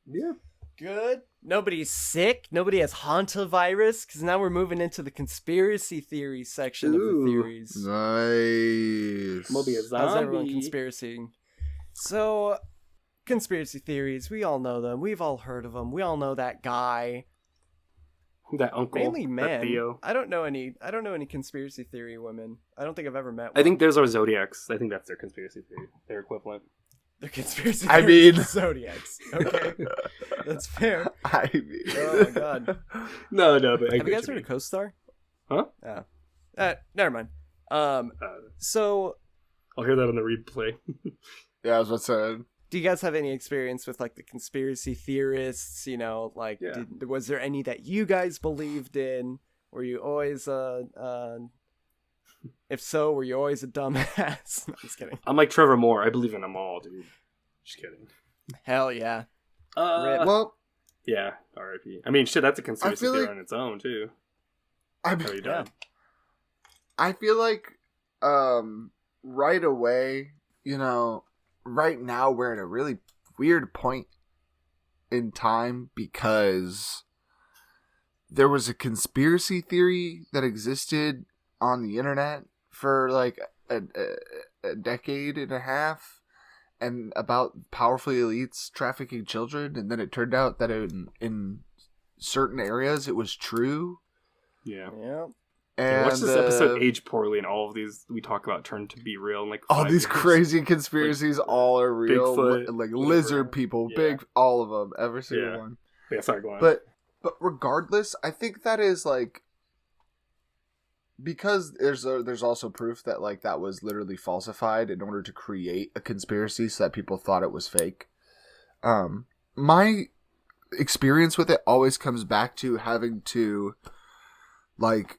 Yeah. Good. Nobody's sick. Nobody has hantavirus. Because now we're moving into the conspiracy theory section of the Ooh. theories. Nice. I'm gonna be a zombie. How's everyone conspiracy? So, conspiracy theories. We all know them. We've all heard of them. We all know that guy. That uncle. Mainly that men. Theo. I don't know any conspiracy theory women. I don't think I've ever met one. I think those are Zodiacs. I think that's their conspiracy theory. Their equivalent. they're conspiracy I theories mean- of Zodiacs. Okay. That's fair. I mean, Oh my god. No, but Have you guys heard of CoStar? Huh? Never mind. So I'll hear that on the replay. yeah, I was about to say. do you guys have any experience with like the conspiracy theorists? You know, like Yeah. was there any that you guys believed in? Were you always if so, were you always a dumbass? No, just kidding. I'm like Trevor Moore. I believe in them all, dude. Just kidding. Hell yeah. Well, Yeah, R.I.P. I mean, shit, that's a conspiracy feel theory like- on its own, too. I How mean, you died. I feel like right away, you know, right now we're at a really weird point in time because there was a conspiracy theory that existed on the internet for like a decade and a half and about powerful elites trafficking children, and then it turned out that in certain areas it was true. Yeah. Yeah. And Watch this episode age poorly, and all of these we talk about turn to be real in like all 5 these years. crazy conspiracies all are real. Bigfoot, like whatever. lizard people, Yeah. big, all of them, every single Yeah. one. Yeah, sorry, go on. But regardless, I think that is like because there's also proof that like that was literally falsified in order to create a conspiracy so that people thought it was fake. My experience with it always comes back to having to like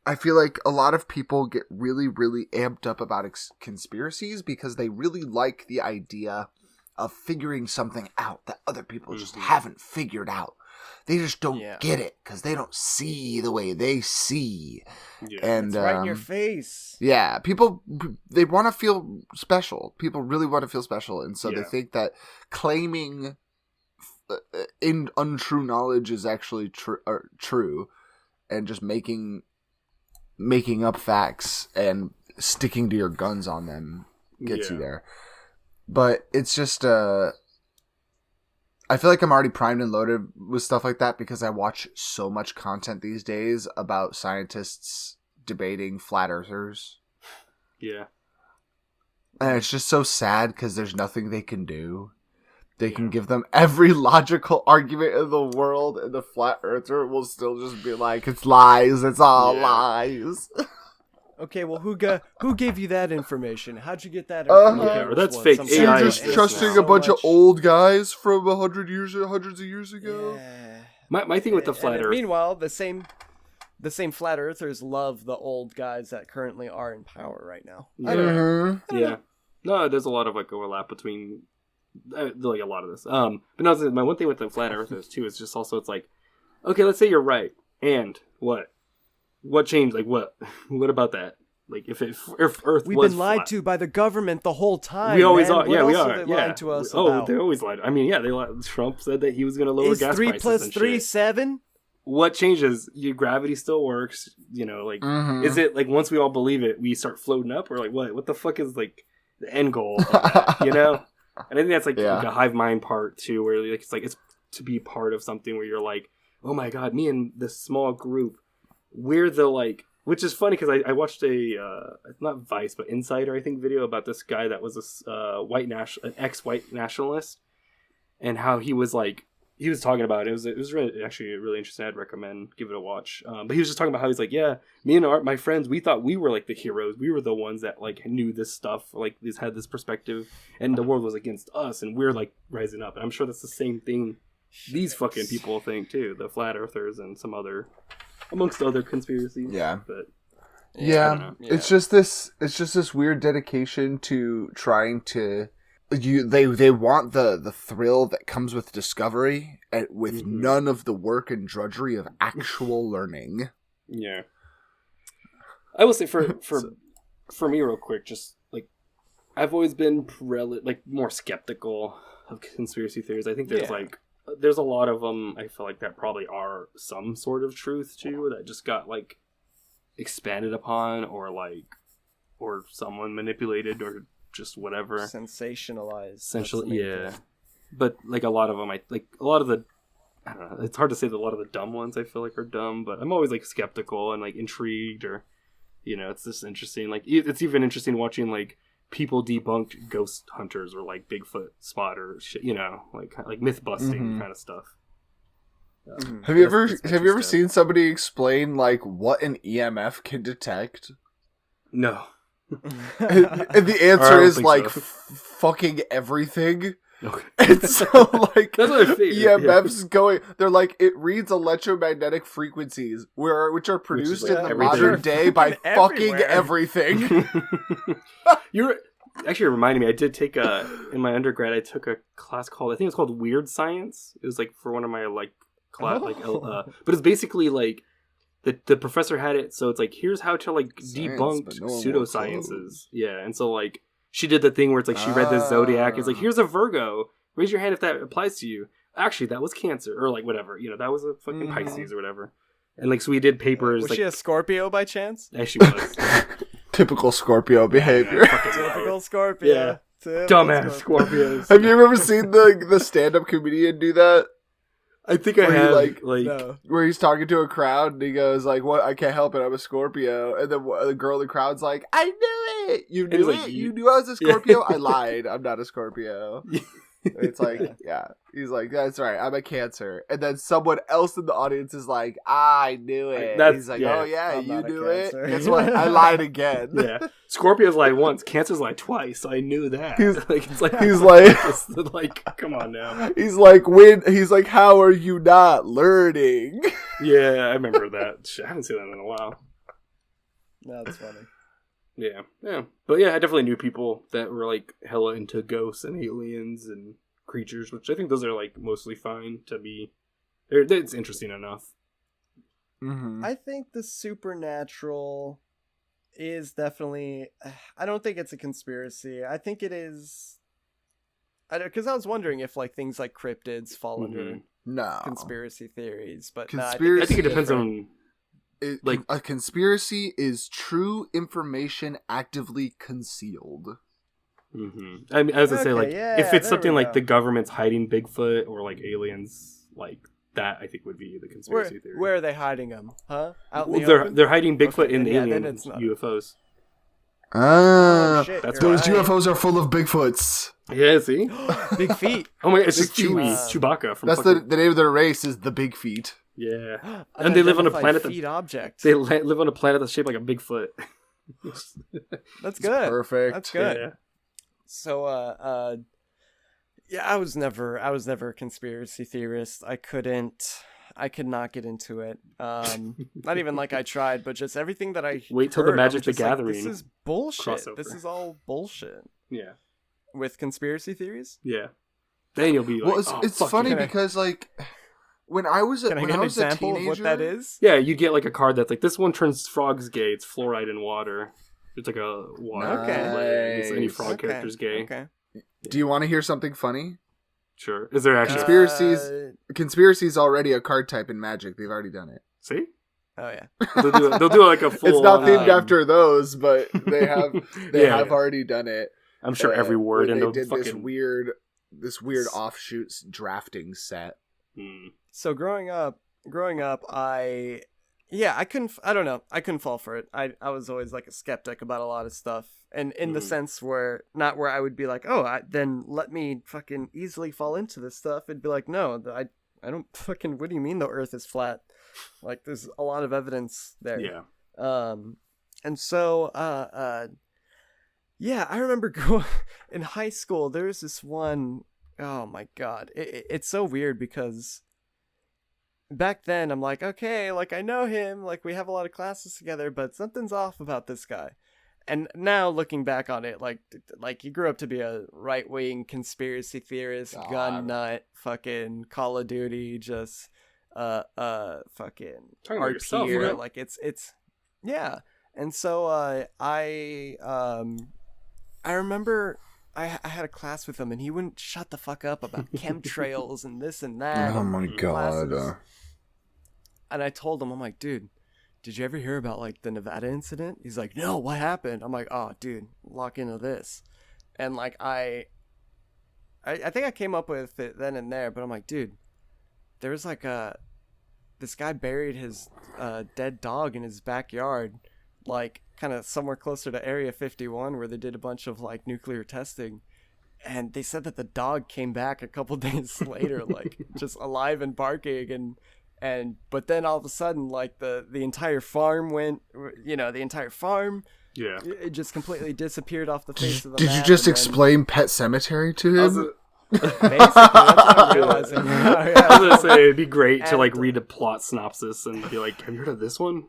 I feel like a lot of people get really, really amped up about conspiracies because they really like the idea of figuring something out that other people just haven't figured out. They just don't get it because they don't see the way they see. Yeah. And It's right in your face. yeah, people, they want to feel special. People really want to feel special. And so they think that claiming untrue knowledge is actually true and just making up facts and sticking to your guns on them gets you there. But it's just I feel like I'm already primed and loaded with stuff like that because I watch so much content these days about scientists debating flat earthers. Yeah. And it's just so sad because there's nothing they can do. They can give them every logical argument in the world, and the flat earther will still just be like, "It's lies. It's all lies." Okay, well, who gave you that information? How'd you get that Uh-huh. information? Yeah, or that's What, fake some So AI you're is just just trusting now. a bunch of So much- old guys from hundreds of years ago. Yeah. My thing with the flat And Earth. meanwhile, the same flat earthers love the old guys that currently are in power right now. I don't know. Yeah. No, there's a lot of like overlap between like a lot of this. But no, my one thing with the flat earthers too is just also it's like, okay, let's say you're right, and what changed? Like what about that? Like if Earth We've was been lied flat, to by the government the whole time. we always man. are. What Yeah, we else are. have they Yeah. lied to us Oh, about? they always lied. I mean, yeah, they lied. Trump said that he was going to lower Is gas 3 prices plus and 3 shit. 7? What changes? Your gravity still works. You know, like is it like once we all believe it, we start floating up, or like what? What the fuck is like the end goal of that? You know? And I think that's like a hive mind part too, where like it's to be part of something where you're like, oh my god, me and this small group, we're the like, which is funny because I watched a not Vice but Insider I think video about this guy that was an ex-white nationalist, and how he was like he was talking about it. It was really, actually really interesting. I'd recommend give it a watch. But he was just talking about how he's like, yeah, me and my friends, we thought we were like the heroes. We were the ones that like knew this stuff, like had this perspective, and the world was against us, and we're like rising up. And I'm sure that's the same thing these fucking people think too, the flat earthers and some other, amongst other conspiracies. Yeah. But yeah. It's just this weird dedication to trying to. They want the thrill that comes with discovery, and with none of the work and drudgery of actual learning. Yeah, I will say for me, real quick, just like I've always been more skeptical of conspiracy theories. I think there's a lot of them. I feel like that probably are some sort of truth to that just got like expanded upon, or someone manipulated, or just whatever, sensationalized, essentially. Yeah, but like a lot of them, I don't know, it's hard to say that a lot of the dumb ones I feel like are dumb, but I'm always like skeptical and like intrigued, or it's just interesting. Like it's even interesting watching like people debunk ghost hunters or like Bigfoot spotter shit, like myth busting kind of stuff. Have you ever seen somebody explain like what an EMF can detect? No. And the answer is like fucking everything. Okay. And so like that's what I figured, EMFs going, they're like, it reads electromagnetic frequencies which are produced in the modern day by fucking everything. You're actually reminding me, I did take in my undergrad I took a class called, I think it was called Weird Science. It was like for one of my like class but it's basically like the professor had it, so it's like, here's how to like debunk pseudosciences. Yeah, and so like she did the thing where it's like she read the zodiac. It's like, here's a Virgo. Raise your hand if that applies to you. Actually, that was Cancer, or like whatever. That was a fucking Pisces or whatever. And like, so we did papers. Was like, she a Scorpio by chance? Yeah, she was. Typical Scorpio behavior. Typical Scorpio. Yeah. Dumbass Scorpios. Have you ever seen the stand-up comedian do that? I think I have, no. Where he's talking to a crowd and he goes like, "What? I can't help it. I'm a Scorpio." And then the girl in the crowd's like, "I knew it. You knew it. Like, you knew I was a Scorpio. I lied. I'm not a Scorpio." It's like, yeah. He's like, "That's right. I'm a Cancer." And then someone else in the audience is like, "I knew it." He's like, "Oh yeah, you knew it. Guess what? I lied again." Yeah. Scorpios lied once. Cancer's lied twice. So I knew that. He's like, come on now. He's like, "How are you not learning?" Yeah, I remember that. Shit, I haven't seen that in a while. That's funny. Yeah. But yeah, I definitely knew people that were like hella into ghosts and aliens and creatures, which I think those are like mostly fine to be. It's interesting enough. Mm-hmm. I think the supernatural is definitely. I don't think it's a conspiracy. I think it is. Because I was wondering if like things like cryptids fall under conspiracy theories, but I think it depends on. A conspiracy is true information actively concealed. Mm-hmm. I mean, I was gonna say, like, if it's something like the government's hiding Bigfoot or like aliens, like that, I think would be the conspiracy theory. Where are they hiding them? Huh? They're hiding Bigfoot in the alien UFOs. Shit, that's those UFOs are full of Bigfoots. Yeah, see, big feet. Oh my, it's just Chewbacca from. That's the name of their race is the Big Feet. Yeah, and they live on a planet object. They live on a planet that's shaped like a Bigfoot. That's good. Perfect. That's good. Yeah. So, yeah, I was never a conspiracy theorist. I could not get into it. Not even like I tried, but just everything that I wait till the Magic the Gathering. Like, this is bullshit. Crossover. This is all bullshit. Yeah. With conspiracy theories. Yeah. Then you'll be like, well, it's funny because like. When I was a teenager, of what that is? Yeah, you get like a card that's like, this one turns frogs gay. It's fluoride in water. It's like a water. Okay. Any frog character's gay. Okay. Do you want to hear something funny? Sure. Is there actually Conspiracy is already a card type in Magic. They've already done it. See? Oh yeah. They'll do like a full. It's not themed after those, but they have have already done it. I'm sure every word in they the did fucking this weird offshoots drafting set. So growing up, I couldn't fall for it. I was always like a skeptic about a lot of stuff, and in the sense where not where I would be like, then let me fucking easily fall into this stuff. It'd be like, no, I don't fucking. What do you mean the Earth is flat? Like, there's a lot of evidence there. Yeah. And so, yeah, I remember going in high school. There was this one. Oh my god, it's so weird because back then I'm like, okay, like I know him, like we have a lot of classes together, but something's off about this guy. And now looking back on it, like he grew up to be a right-wing conspiracy theorist, gun nut, fucking Call of Duty, just fucking RPer. Like it's yeah. And so I remember I had a class with him, and he wouldn't shut the fuck up about chemtrails and this and that. Oh my god! And I told him, I'm like, dude, did you ever hear about like the Nevada incident? He's like, no, what happened? I'm like, oh, dude, lock into this. And like I think I came up with it then and there, but I'm like, dude, there was like this guy buried his dead dog in his backyard, like kind of somewhere closer to Area 51 where they did a bunch of like nuclear testing. And they said that the dog came back a couple days later, like just alive and barking. But then all of a sudden, like the entire farm went, the entire farm, yeah, it just completely disappeared off the face of the map. Did you just explain Pet Cemetery to him? Basically, that's what I'm realizing. I was gonna say it'd be great to like read a plot synopsis and be like, "Have you heard of this one?"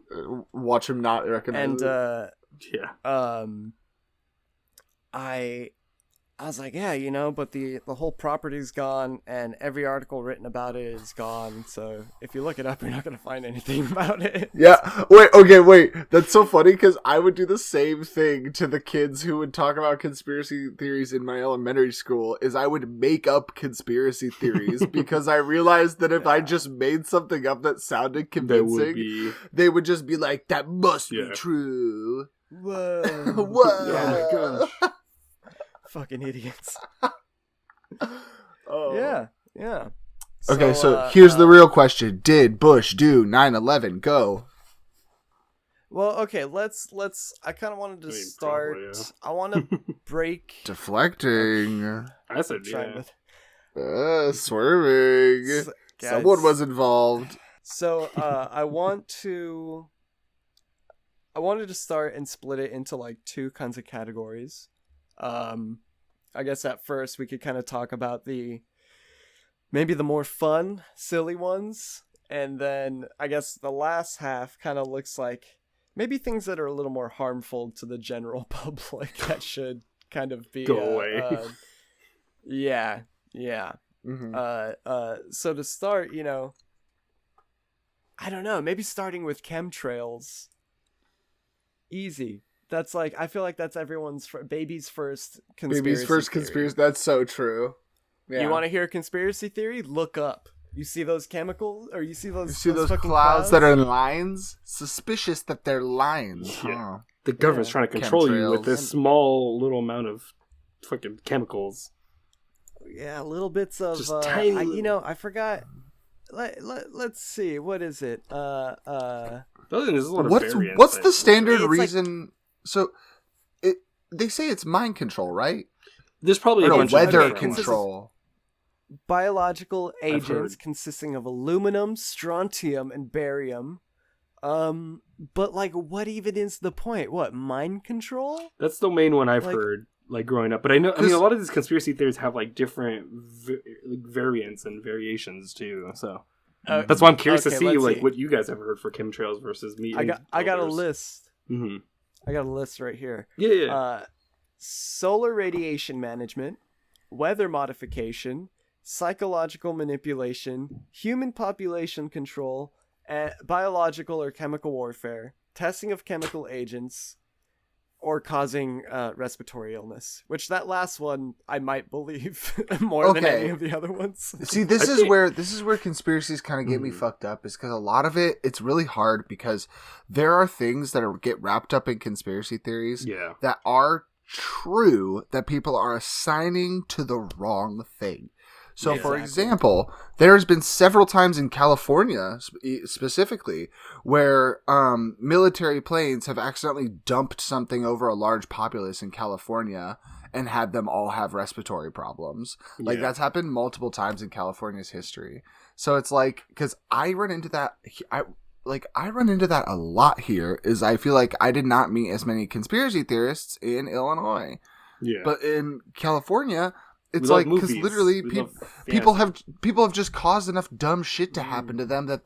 Watch him not recognize it. Yeah. I was like, yeah, but the whole property's gone, and every article written about it is gone. So if you look it up, you're not gonna find anything about it. Yeah. Wait. That's so funny because I would do the same thing to the kids who would talk about conspiracy theories in my elementary school. Is I would make up conspiracy theories because I realized that if I just made something up that sounded convincing, they would just be like, "That must be true." Whoa! Whoa! Oh my gosh! Fucking idiots. Oh. Yeah. Okay, so here's the real question. Did Bush do 9/11? Go. Well, okay, let's I kind of wanted to start. Probably, yeah. I want to break deflecting. I said swerving. Guys, someone was involved. So, I wanted to start and split it into like two kinds of categories. I guess at first we could kind of talk about maybe the more fun, silly ones. And then I guess the last half kind of looks like maybe things that are a little more harmful to the general public that should kind of be... Go away. Yeah. Mm-hmm. So to start, I don't know, maybe starting with chemtrails. Easy. That's like, I feel like that's everyone's baby's first conspiracy theory. That's so true. Yeah. You want to hear a conspiracy theory? Look up. You see those chemicals? Or you see those clouds that are in lines? Suspicious that they're lines. Yeah. Huh? The government's trying to control you with this small little amount of fucking chemicals. Yeah, little bits of... Just tiny... I forgot... Let's see. What is it? There's a lot of variance. What's the standard reason... Like, so, they say it's mind control, right? There's probably a bunch weather of control. Biological agents consisting of aluminum, strontium, and barium. But like, what even is the point? What, mind control? That's the main one I've heard, like growing up. But I mean, a lot of these conspiracy theories have like different variants and variations too. So that's why I'm curious to see like what you guys have heard for chemtrails versus me. I got a list. Mm-hmm. I got a list right here. Yeah. Solar radiation management, weather modification, psychological manipulation, human population control, biological or chemical warfare, testing of chemical agents, or causing respiratory illness. Which that last one I might believe more than any of the other ones. See, this is where conspiracies kind of get me fucked up, is because a lot of it's really hard because there are things that get wrapped up in conspiracy theories that are true that people are assigning to the wrong thing. So, for example, there's been several times in California, specifically, where military planes have accidentally dumped something over a large populace in California, and had them all have respiratory problems. Like that's happened multiple times in California's history. So it's like, because I run into that. I run into that a lot here. Is I feel like I did not meet as many conspiracy theorists in Illinois. Yeah. But in California, it's like, because literally people have just caused enough dumb shit to happen to them that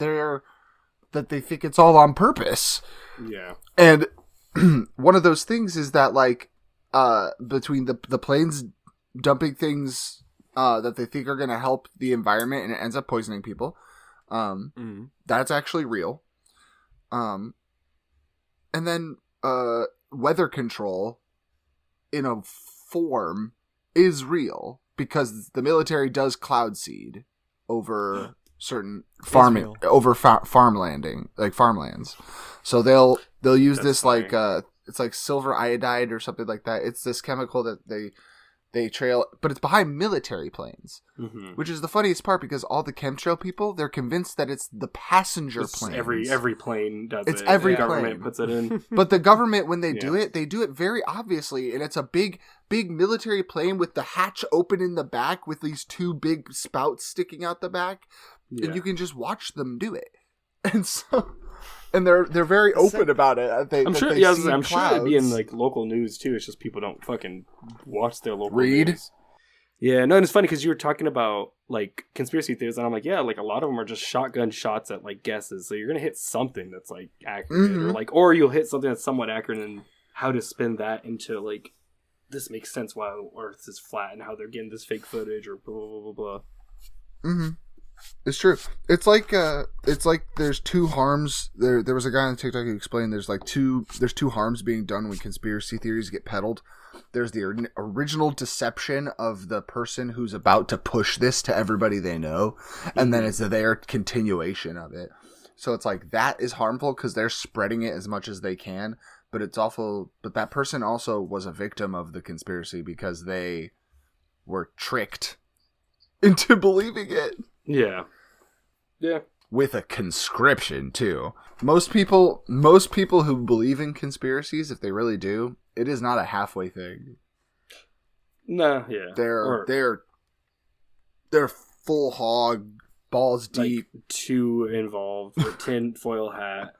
they think it's all on purpose. Yeah. And one of those things is that, like, between the planes dumping things that they think are going to help the environment and it ends up poisoning people, that's actually real. And then weather control in a form is real because the military does cloud seed over certain farmlands. So they'll use this funny. It's like silver iodide or something like that. It's this chemical that they trail, but it's behind military planes, which is the funniest part because all the chemtrail people, they're convinced that it's the passenger planes. Every plane does it's it. It's every plane. The government puts it in. But the government, when they do it very obviously, and it's a big military plane with the hatch open in the back with these two big spouts sticking out the back, and you can just watch them do it. And so... And they're very open about it. I'm sure it'd be in like local news too. It's just people don't fucking watch their local news. Yeah, no, and it's funny because you were talking about like conspiracy theories, and I'm like, yeah, like a lot of them are just shotgun shots at like guesses. So you're gonna hit something that's like accurate, or you'll hit something that's somewhat accurate, and how to spin that into like this makes sense why the Earth is flat and how they're getting this fake footage or blah blah blah blah. Mm-hmm. It's true. It's like there's two harms. There was a guy on TikTok who explained there's two harms being done when conspiracy theories get peddled. There's the original deception of the person who's about to push this to everybody they know, and then it's their continuation of it. So it's like that is harmful because they're spreading it as much as they can, but it's awful. But that person also was a victim of the conspiracy because they were tricked into believing it. Yeah. Yeah. With a conscription too. Most people who believe in conspiracies, if they really do, it is not a halfway thing. Nah, yeah. They're full hog, balls deep. Like, too involved with tinfoil hat.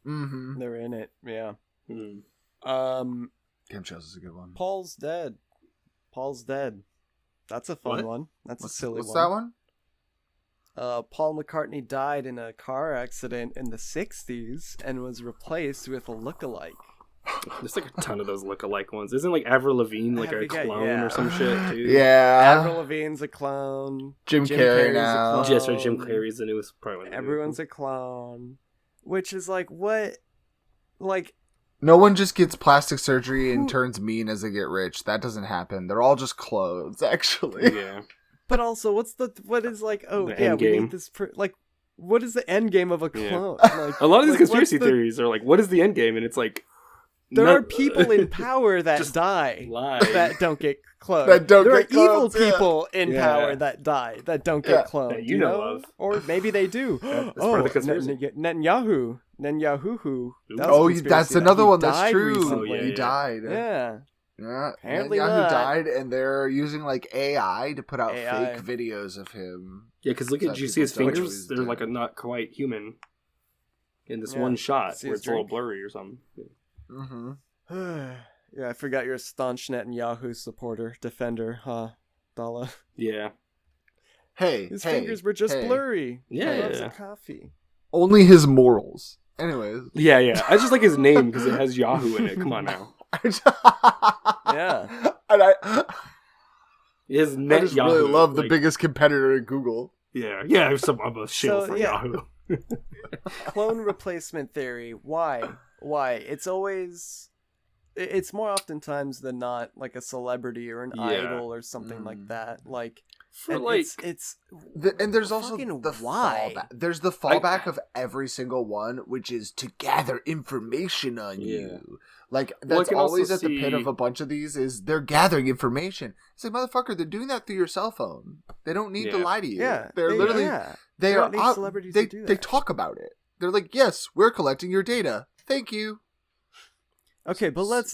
They're in it, yeah. Chemtrails is a good one. Paul's dead. That's a fun one. That's a silly one. What's that one? Paul McCartney died in a car accident in the 60s and was replaced with a lookalike. There's like a ton of those lookalike ones. Isn't like Avril Lavigne like a clone or some shit too? Yeah. Avril Lavigne's a clone. Jim Carrey now. Yes, right, Jim Carrey's the newest. Probably everyone's a clone. Which is like, what? Like... No one just gets plastic surgery and turns mean as they get rich. That doesn't happen. They're all just clones, actually. Yeah. But also, what is like? Oh, yeah, we need this. Like, what is the end game of a clone? Yeah. Like, a lot of these conspiracy theories are like, what is the end game? And it's like, there are people in power that die that don't get cloned. There are evil people in power that die that don't get cloned. That you know of, or maybe they do. That's part of the conspiracy. Netanyahu. That's another one that's true. Recently. He died. Yeah. Yeah, apparently Netanyahu died, and they're using like AI to put out fake videos of him. Yeah, because look at you see his fingers; they're like a not quite human in this one shot where it's a little blurry or something. Yeah, I forgot you're a staunch Netanyahu defender, huh, Dala? Yeah. His fingers were just blurry. Yeah, he loves coffee. Only his morals. Anyways. Yeah. I just like his name because it has Yahoo in it. Come on now. Yeah. And I just Yahoo, really love the biggest competitor in Google. Yeah. I'm a shill for Yahoo. Clone replacement theory. Why? It's always... It's more oftentimes than not like a celebrity or an idol or something like that. Like... And there's also the fallback. There's the fallback of every single one, which is to gather information on you. Like that's always at the pit of a bunch of these is they're gathering information. It's like, motherfucker, they're doing that through your cell phone. They don't need to lie to you. Yeah, they're literally they are out, celebrities to do that. They talk about it. They're like, yes, we're collecting your data. Thank you. Okay, but let's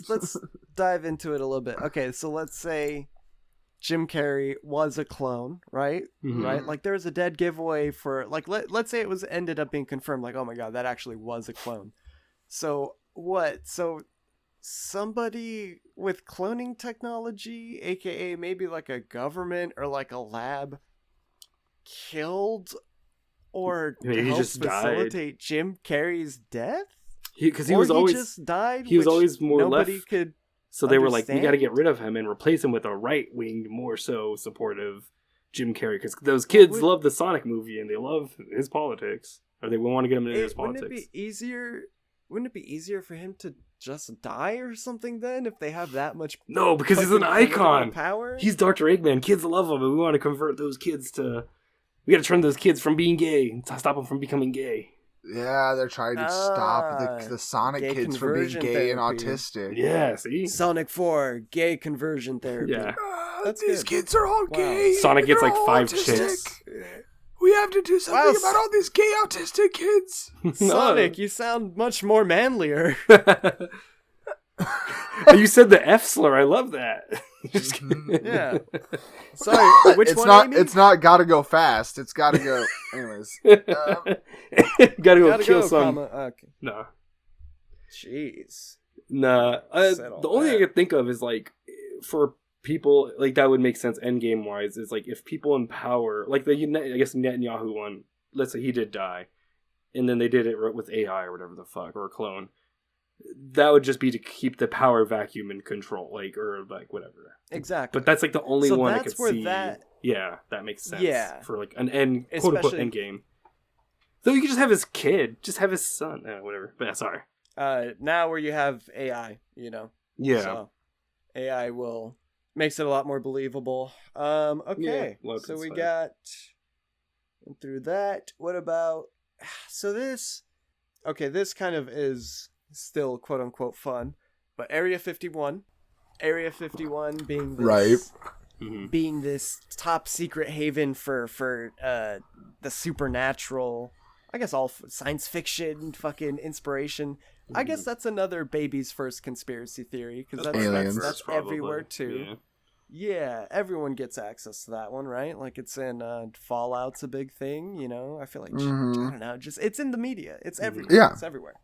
dive into it a little bit. Okay, so let's say Jim Carrey was a clone, right? Mhm. Right? Like there's a dead giveaway for like let's say it was ended up being confirmed like, oh my god, that actually was a clone. So what? So somebody with cloning technology, aka maybe like a government or like a lab, killed or Maybe he helped just died. facilitate Jim Carrey's death? Because he Or was always just died. he was which always more nobody left. could. So they were like, we got to understand? get rid of him and replace him with a right-wing, more so supportive Jim Carrey. Because those kids love the Sonic movie and they love his politics. Or they want to get him into his politics. Wouldn't it be easier? Wouldn't it be easier for him to just die or something then if they have that much? No, because he's an fucking icon. power. He's Dr. Eggman. Kids love him, and we want to convert those kids to... We got to turn those kids from being gay and stop them from becoming gay. Yeah, they're trying to stop the Sonic gay kids from being conversion gay and therapy. autistic. Yeah, see? Sonic 4 gay conversion therapy. Yeah. That's These good. kids are all Wow. gay. Sonic gets They're like all 5 autistic. chicks. We have to do something Wow. about all these gay autistic kids. Sonic, you sound much more manlier. You said the F slur. I love that. Just kidding. Yeah. Sorry, which it's one? not. Amy? It's not. Gotta go fast. It's gotta go. Anyways, Gotta go Gotta kill go, some. Okay. No. Jeez. Nah. Said all The only thing I that. could think of is like for people like that would make sense endgame wise is like if people in power like the I guess Netanyahu one. Let's say he did die, and then they did it with AI or whatever the fuck or a clone. That would just be to keep the power vacuum in control, like or like whatever. Exactly. But that's like the only So one I that's could where see. that- Yeah, that makes sense. Yeah. For like an end, quote unquote Especially- end game. Though you could just have his kid, just have his son, whatever. But yeah, sorry. Now where you have AI, Yeah. So AI makes it a lot more believable. Okay. Yeah, So we fine. got went through that. What about this kind of is still quote unquote fun, but Area 51 being this, Right. Mhm. being this top secret haven for the supernatural, I guess all science fiction fucking inspiration. I guess that's another baby's first conspiracy theory because Aliens. that's Probably. everywhere too. Yeah. Yeah, everyone gets access to that one, right? Like it's in Fallout's a big thing, I feel like I don't know, just it's in the media. It's everywhere. Yeah. It's everywhere.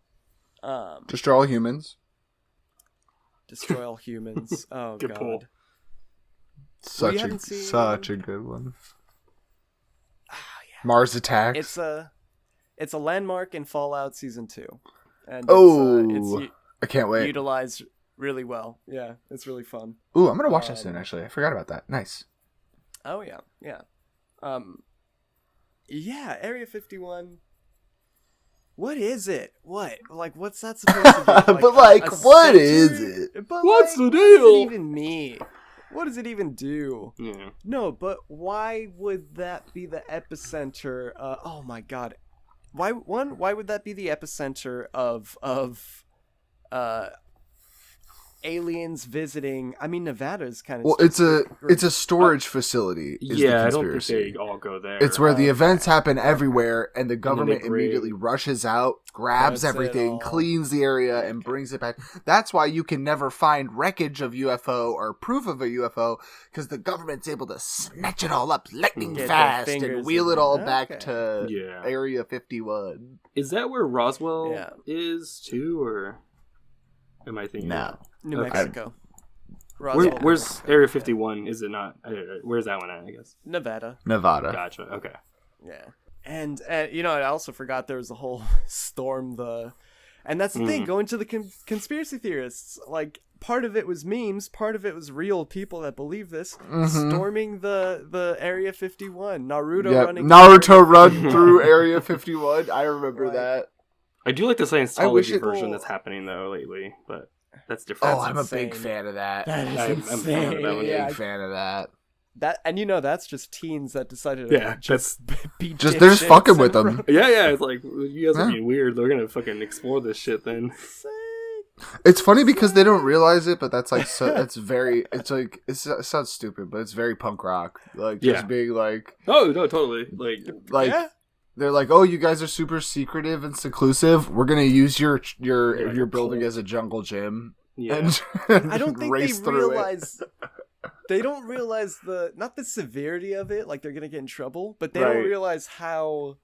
destroy all humans. Destroy all humans. Oh Good god. pull. Such haven't seen- such a good one. Mars Attacks. It's a landmark in Fallout Season 2. And Oh, I can't wait. utilized really well. Yeah, it's really fun. Ooh, I'm gonna watch that soon. Actually, I forgot about that. Nice. Oh yeah, yeah. Yeah, Area 51. What is it? What's that supposed to be? But, like, a what is center? it? But, What's like, the What does deal? it even mean? What does it even do? Yeah. No, but why would that be the epicenter? Oh my god. Why would that be the epicenter of aliens visiting? I mean, Nevada's kind of Well, it's a storage facility. Is the Yeah, I don't think conspiracy. they all go there. It's where the Okay. events happen everywhere, and the government bring- immediately rushes out, grabs That's it everything, all. cleans the area, and brings it back. That's why you can never find wreckage of UFO or proof of a UFO, because the government's able to snatch it all up lightning Get their fast fingers and wheel in it all it. back Okay. to Yeah. Area 51. Is that where Roswell Yeah. is too, or am I thinking? No. New Okay. Mexico. Where, Roswell, where's Area 51? Is it not? Where's that one at? I guess. Nevada? Nevada. Gotcha. Okay. Yeah, and I also forgot there was a whole storm and that's the thing. Going to the conspiracy theorists, like part of it was memes, part of it was real people that believe this. Storming the Area 51, Naruto Yep. running. Naruto run through Area 51. I remember Right. that. I do like the I wish Scientology it- version that's happening though lately, but that's different. Oh, I'm a insane. big fan of that. That is I'm a insane. fan of that one. Yeah, Big fan of that. that's just teens that decided to Yeah, just be Just they're just dipshits fucking with and them. run. Yeah. It's like you guys are Yeah. being weird. They're gonna fucking explore this shit then. It's funny because they don't realize it, but that's like that's very. It's like it sounds stupid, but it's very punk rock. Like just Yeah. being like Oh no, totally. Like like Yeah. They're like, oh, you guys are super secretive and seclusive. We're gonna use your building as a jungle gym. Yeah. I don't think they race through it. realize. They don't realize not the severity of it, like they're gonna get in trouble, but they Right. don't realize how.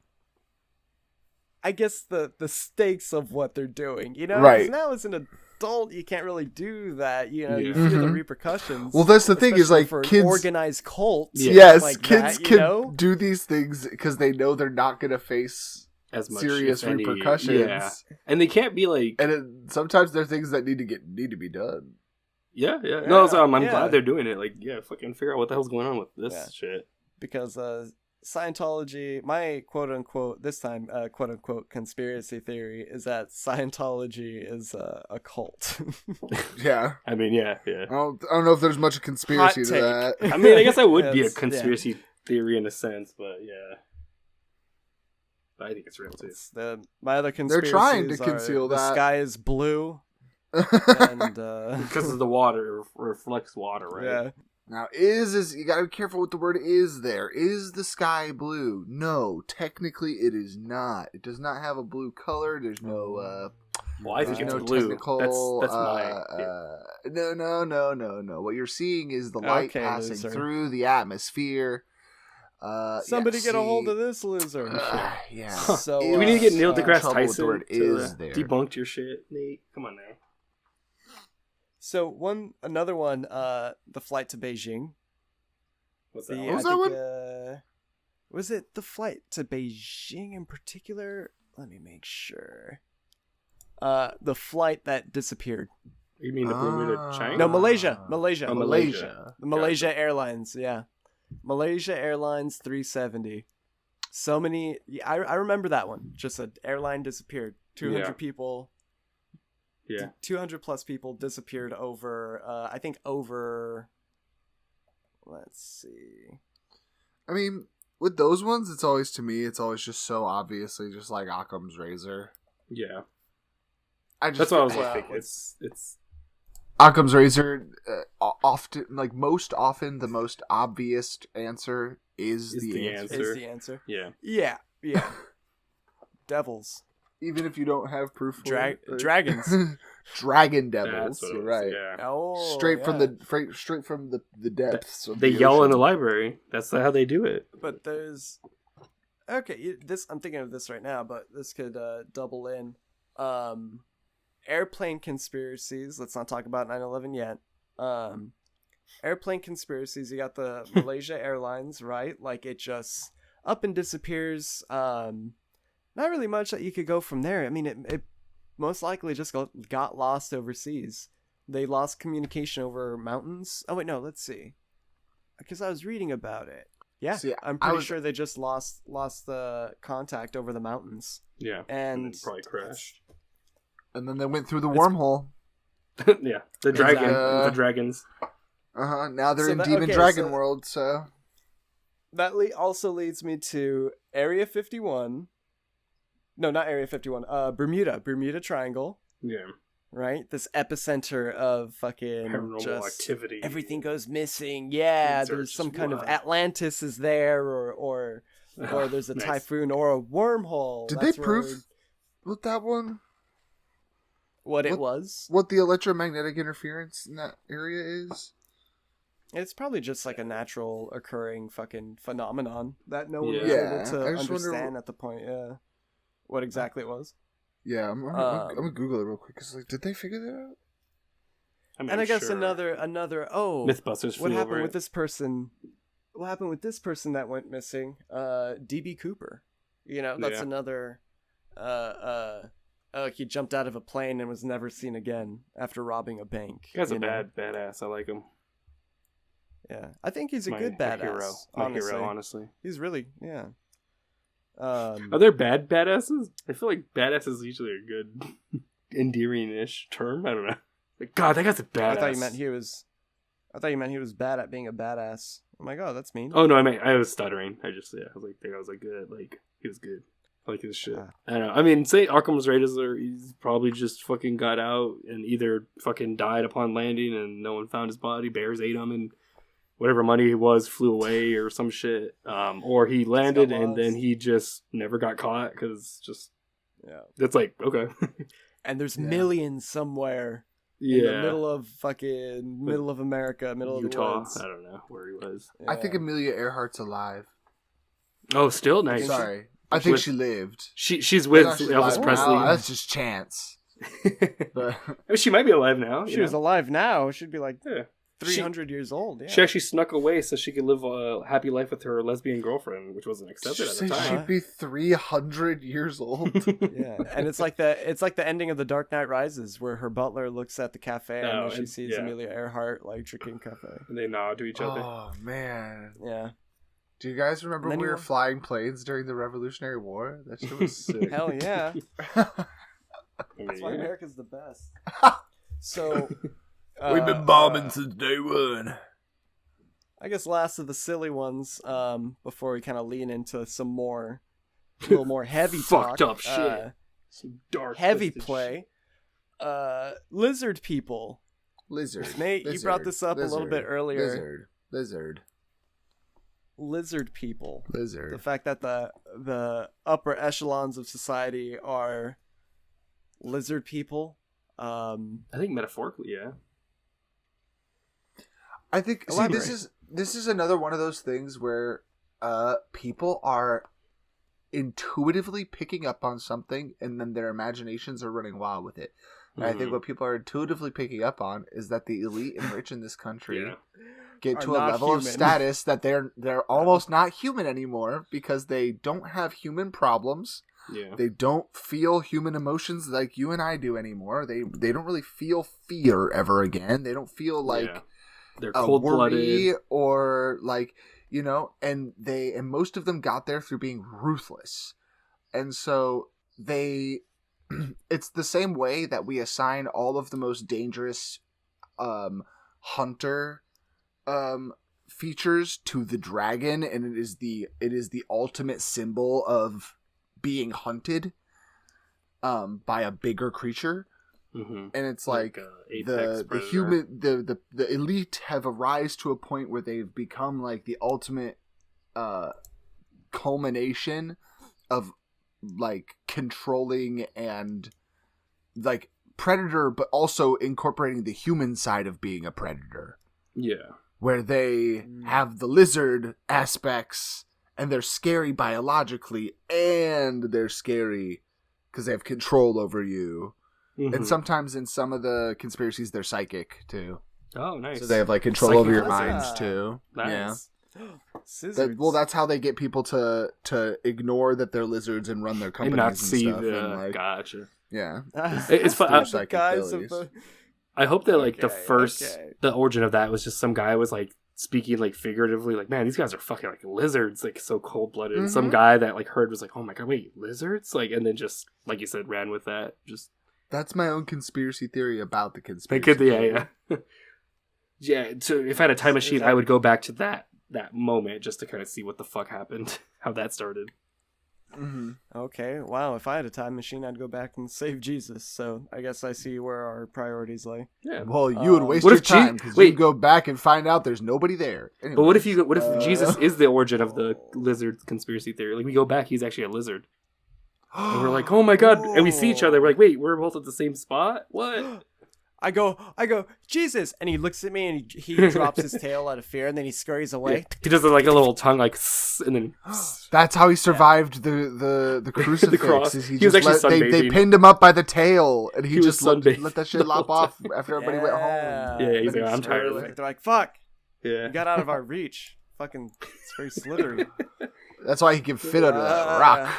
I guess the stakes of what they're doing, you know. 'Cause Right. now as an adult, you can't really do that. You know, Yeah. you fear the Mhm. repercussions. Well, that's the thing is, especially like, for an kids- organized cult. Yeah. Yes, like kids that, you can know? do these things because they know they're not gonna face As much, serious if any. repercussions. Yeah. And they can't be like... And sometimes there are things that need to be done. Yeah. No, so I'm Yeah. glad they're doing it. Like, yeah, fucking figure out what the hell's going on with this Yeah. shit. Because Scientology, my quote unquote this time quote unquote conspiracy theory is that Scientology is a cult. Yeah. I mean, yeah. I don't know if there's much conspiracy to take. that. I mean, I guess that would be a Yes, yeah. conspiracy theory in a sense, but yeah. But I think it's real too. My other conspiracies trying to are conceal the that. sky is blue and Because of the water, it reflects water, right? yeah. Now, is you gotta be careful with the word "is" there. Is the sky blue? No, technically it is not. It does not have a blue color. There's no Well, I think there's it's no blue. technical. That's my... No. What you're seeing is the light Okay, passing loser. through the atmosphere. Somebody get a hold see- of this loser. Yeah. So, Do we need to get Neil in deGrasse trouble with the Tyson word to "is" there. debunked your shit, Nate? Come on now. So another one, the flight to Beijing. What's that? The, What was I that think, one? Was it the flight to Beijing in particular? Let me make sure. The flight that disappeared. You mean the Bermuda China? No, Malaysia. Oh, Malaysia. The Malaysia Airlines, yeah. Malaysia Airlines 370. So many. I remember that one. Just an airline disappeared. 200 Yeah. people. Yeah. 200 plus people disappeared over. I think over. Let's see. I mean, with those ones, it's always just so obviously just like Occam's razor. Yeah. That's That's what I was Well, like thinking. It's Occam's razor. Most often, the most obvious answer is the answer. Is the answer. yeah. Yeah. Devils. Even if you don't have proof for it. Dragons. Dragon That's devils. what it You're was, right. Yeah. Oh, Straight yeah. from the depths. Of They the yell in ocean. the library. That's how they do it. But there's this. I'm thinking of this right now, but this could double in. Airplane conspiracies. Let's not talk about 9/11 yet. Airplane conspiracies. You got the Malaysia Airlines, right? Like it just up and disappears. Not really much that you could go from there. I mean, it most likely just got lost overseas. They lost communication over mountains. Oh wait, no. Let's see. Because I was reading about it. Yeah, See, I'm pretty sure they just lost the contact over the mountains. Yeah. And then probably crashed. And then they went through the wormhole. Yeah. The dragon. Exactly. The dragons. Now they're So in that- Demon okay, Dragon so- world. So That also leads me to Area 51. No, not Area 51. Bermuda Triangle. Yeah. Right? This epicenter of fucking Paranormal just activity. everything goes missing. Yeah, Insert there's some kind of SWAT. Atlantis is there, or there's a Nice. typhoon or a wormhole. did That's they where- prove with that one what it what- was? what the electromagnetic interference in that area is? It's probably just like a natural occurring fucking phenomenon that no one was Yeah. able to I just wonder- understand at the point. Yeah, what exactly it was. Yeah, I'm gonna Google it real quick. Cause like, did they figure that out? I mean, And I guess sure. another Mythbusters what flew happened over with it. this person? What happened with this person that went missing? DB Cooper. You know, that's Yeah. another. He jumped out of a plane and was never seen again after robbing a bank. Guy's a you know? badass. I like him. Yeah, I think he's a My- good my badass. hero. Honestly. My hero, honestly. He's really yeah. Are there bad badasses? I feel like badass is usually a good endearing-ish term. I don't know. Like, God, that guy's a badass. I thought you meant he was bad at being a badass. Oh my god, that's mean. Oh no, I was stuttering. I was like good. Like he was good. I like his shit. Ah. I don't know. I mean, say Arkham's Razor, he's probably just fucking got out and either fucking died upon landing and no one found his body. Bears ate him and whatever money it was flew away or some shit. Or he landed and then he just never got caught because just it's like okay. And there's millions somewhere. Yeah. In the middle of America, middle Utah. of the woods. I don't know where he was. I think Amelia Earhart's alive. Oh, still nice. Sorry, I think she lived. She's with She's Elvis Presley. Now. That's just chance. But I mean, she might be alive now. She was alive now. She'd be like 300 she, years old. Yeah. She actually snuck away so she could live a happy life with her lesbian girlfriend, which wasn't accepted at the time. She'd be 300 years old. Yeah, and it's like the ending of The Dark Knight Rises, where her butler looks at the cafe and she sees Amelia Earhart like drinking cafe, and they nod to each other. Oh man, yeah. Do you guys remember when we were flying planes during the Revolutionary War? That shit was sick. Hell yeah. That's why America's the best. So we've been bombing since day one. I guess last of the silly ones, before we kind of lean into some more, a little more heavy fucked talk, up shit, some dark heavy play. Lizard people. Nate, you brought this up a little bit earlier. Lizard people. The fact that the upper echelons of society are lizard people. I think metaphorically, yeah. I think this is another one of those things where people are intuitively picking up on something and then their imaginations are running wild with it. And I think what people are intuitively picking up on is that the elite and rich in this country get to a level of status that they're almost not human anymore because they don't have human problems. Yeah. They don't feel human emotions like you and I do anymore. They don't really feel fear ever again. They don't feel like they're cold-blooded or like, you know, and most of them got there through being ruthless. And so it's the same way that we assign all of the most dangerous hunter features to the dragon, and it is the ultimate symbol of being hunted by a bigger creature. And it's like the elite have arisen to a point where they've become like the ultimate culmination of like controlling and like predator, but also incorporating the human side of being a predator. Yeah. Where they have the lizard aspects and they're scary biologically and they're scary because they have control over you. And sometimes in some of the conspiracies, they're psychic too. Oh, nice. So they have like control over your minds too. Nice. Yeah. That's how they get people to ignore that they're lizards and run their companies and not and see stuff. the. And like, Gotcha. Yeah. It's fun. I hope that like the origin of that was just some guy was like speaking like figuratively, like, man, these guys are fucking like lizards, like so cold blooded. And some guy that like heard was like, oh my god, wait, lizards, like, and then just like you said, ran with that. Just that's my own conspiracy theory about the conspiracy. Yeah. So if I had a time machine, I would go back to that moment just to kind of see what the fuck happened, how that started. Okay, wow. If I had a time machine, I'd go back and save Jesus. So I guess I see where our priorities lay. Yeah. Well, you would waste your time because you go back and find out there's nobody there. Anyway. But what if Jesus is the origin of the lizard conspiracy theory? Like we go back, he's actually a lizard. And we're like, oh my god, and we see each other. We're like, wait, we're both at the same spot? What? I go, Jesus, and he looks at me and he drops his tail out of fear, and then he scurries away. Yeah. He does like a little tongue, like, and then. That's how he survived the crucifix. The cross. He was actually sunbathing. They pinned him up by the tail, and he just let that shit lop off after everybody went home. Yeah, he's like, I'm tired of it. They're like, fuck. Yeah, you got out of our reach. Fucking, it's very slithery. That's why he can fit under that rock.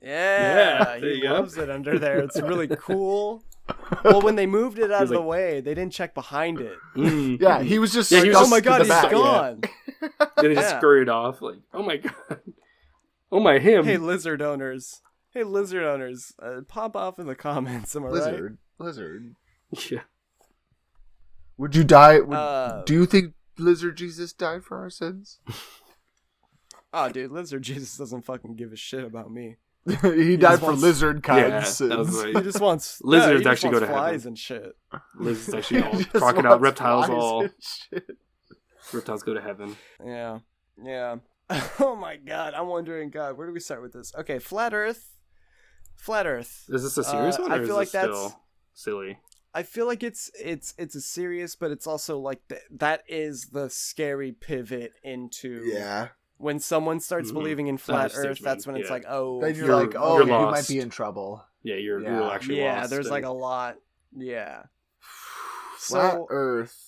Yeah, he loves it under there. It's really cool. Well, when they moved it out of the way, they didn't check behind it. Yeah, he was just. Oh my god, he's gone. Then he just scurried off. Like, oh my god. Oh my him. Hey, lizard owners. Pop off in the comments. Am I right? Lizard. Yeah. Would you die? Do you think Lizard Jesus died for our sins? Oh, dude, Lizard Jesus doesn't fucking give a shit about me. he died for lizard kind sins. Right. He just wants lizards actually go to flies heaven. And shit. Lizards actually all crocodile reptiles all. Reptiles go to heaven. Yeah. Oh my God, I'm wondering, God, where do we start with this? Okay, flat Earth. Is this a serious one? Or I feel like that's still silly. I feel like it's a serious, but it's also like that is the scary pivot into when someone starts believing in flat Earth. That's when it's like, oh, then you're like, oh, you might be in trouble. Yeah, you're actually lost. Yeah, there's like a lot. Yeah. Flat Earth.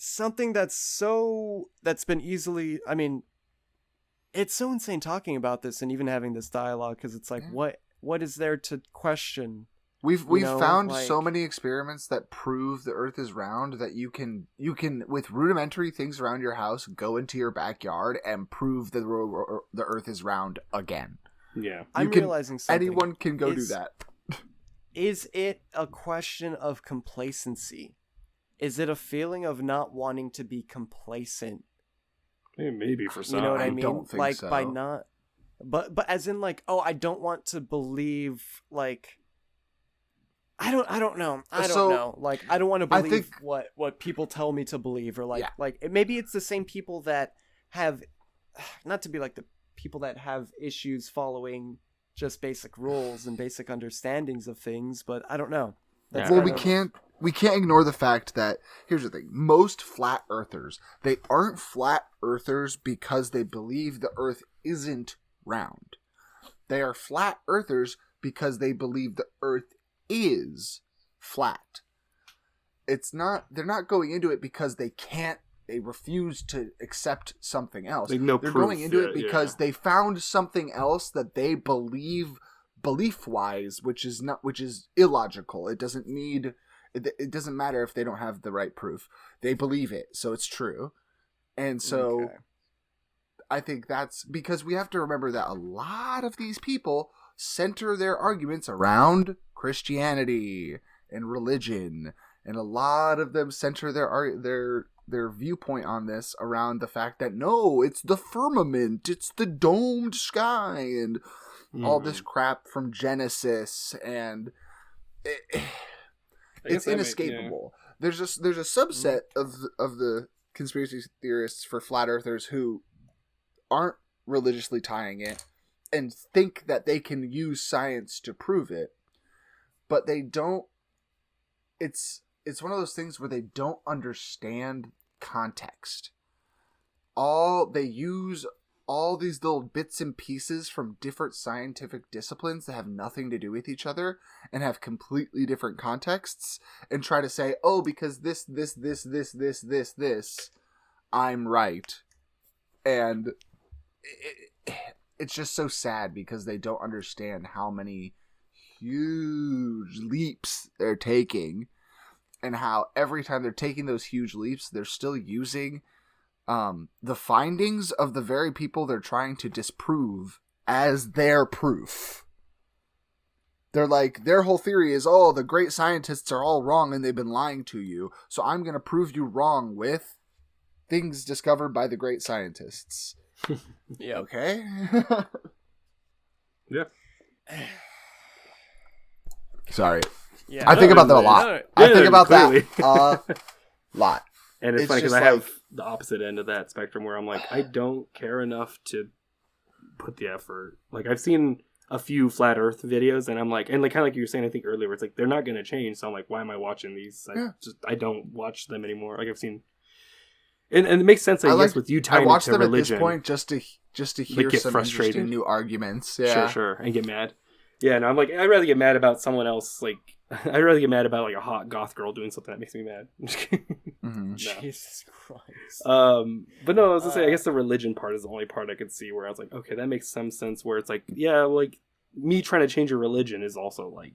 Something that's been easily, I mean, it's so insane talking about this and even having this dialogue, because it's like, what is there to question? We've found so many experiments that prove the Earth is round that you can with rudimentary things around your house go into your backyard and prove that the Earth is round again. Yeah, I'm realizing something. Anyone can go do that. Is it a question of complacency? Is it a feeling of not wanting to be complacent? Maybe for some. You know what I mean? I don't think like so. By not, but as in like, oh, I don't want to believe like. I don't know. I don't know. Like, I don't want to believe what people tell me to believe, or like maybe it's the same people that have, not to be like the people that have issues following just basic rules and basic understandings of things, but I don't know. Well, we can't ignore the fact that, here's the thing, most flat earthers, they aren't flat earthers because they believe the Earth isn't round. They are flat earthers because they believe the Earth is flat. They're not going into it because they refuse to accept something else. They're going into it because they found something else that they believe belief-wise, which is illogical. It doesn't matter if they don't have the right proof. They believe it, so it's true. And so I think that's because we have to remember that a lot of these people center their arguments around Christianity and religion, and a lot of them center their viewpoint on this around the fact that no, it's the firmament, it's the domed sky, and all this crap from Genesis, and it's inescapable. There's a subset of the conspiracy theorists for flat earthers who aren't religiously tying it and think that they can use science to prove it, but they don't. It's one of those things where they don't understand context. They use all these little bits and pieces from different scientific disciplines that have nothing to do with each other and have completely different contexts, and try to say, oh, because this, I'm right. And it's just so sad because they don't understand how many huge leaps they're taking, and how every time they're taking those huge leaps, they're still using the findings of the very people they're trying to disprove as their proof. They're like, their whole theory is, oh, the great scientists are all wrong and they've been lying to you, so I'm going to prove you wrong with things discovered by the great scientists. Yeah. Okay? Yeah. Sorry. Yeah. I think about that a lot. I think about clearly. that a lot. And it's funny because just I have the opposite end of that spectrum where I'm like, I don't care enough to put the effort. Like, I've seen a few flat Earth videos, and I'm like, and like kind of like you were saying, I think earlier, where it's like they're not going to change. So I'm like, why am I watching these? I don't watch them anymore. Like, I've seen, and it makes sense, I guess, with you tying it to religion. I watch them at this point just to hear get some frustrated. Interesting new arguments. Yeah, sure, and get mad. Yeah, no, I'm like, I'd rather get mad about someone else. Like, I'd rather get mad about like a hot goth girl doing something that makes me mad. Mm-hmm. No. Jesus Christ. But no, I was gonna say, I guess the religion part is the only part I could see where I was like, okay, that makes some sense. Where it's like, yeah, like me trying to change your religion is also like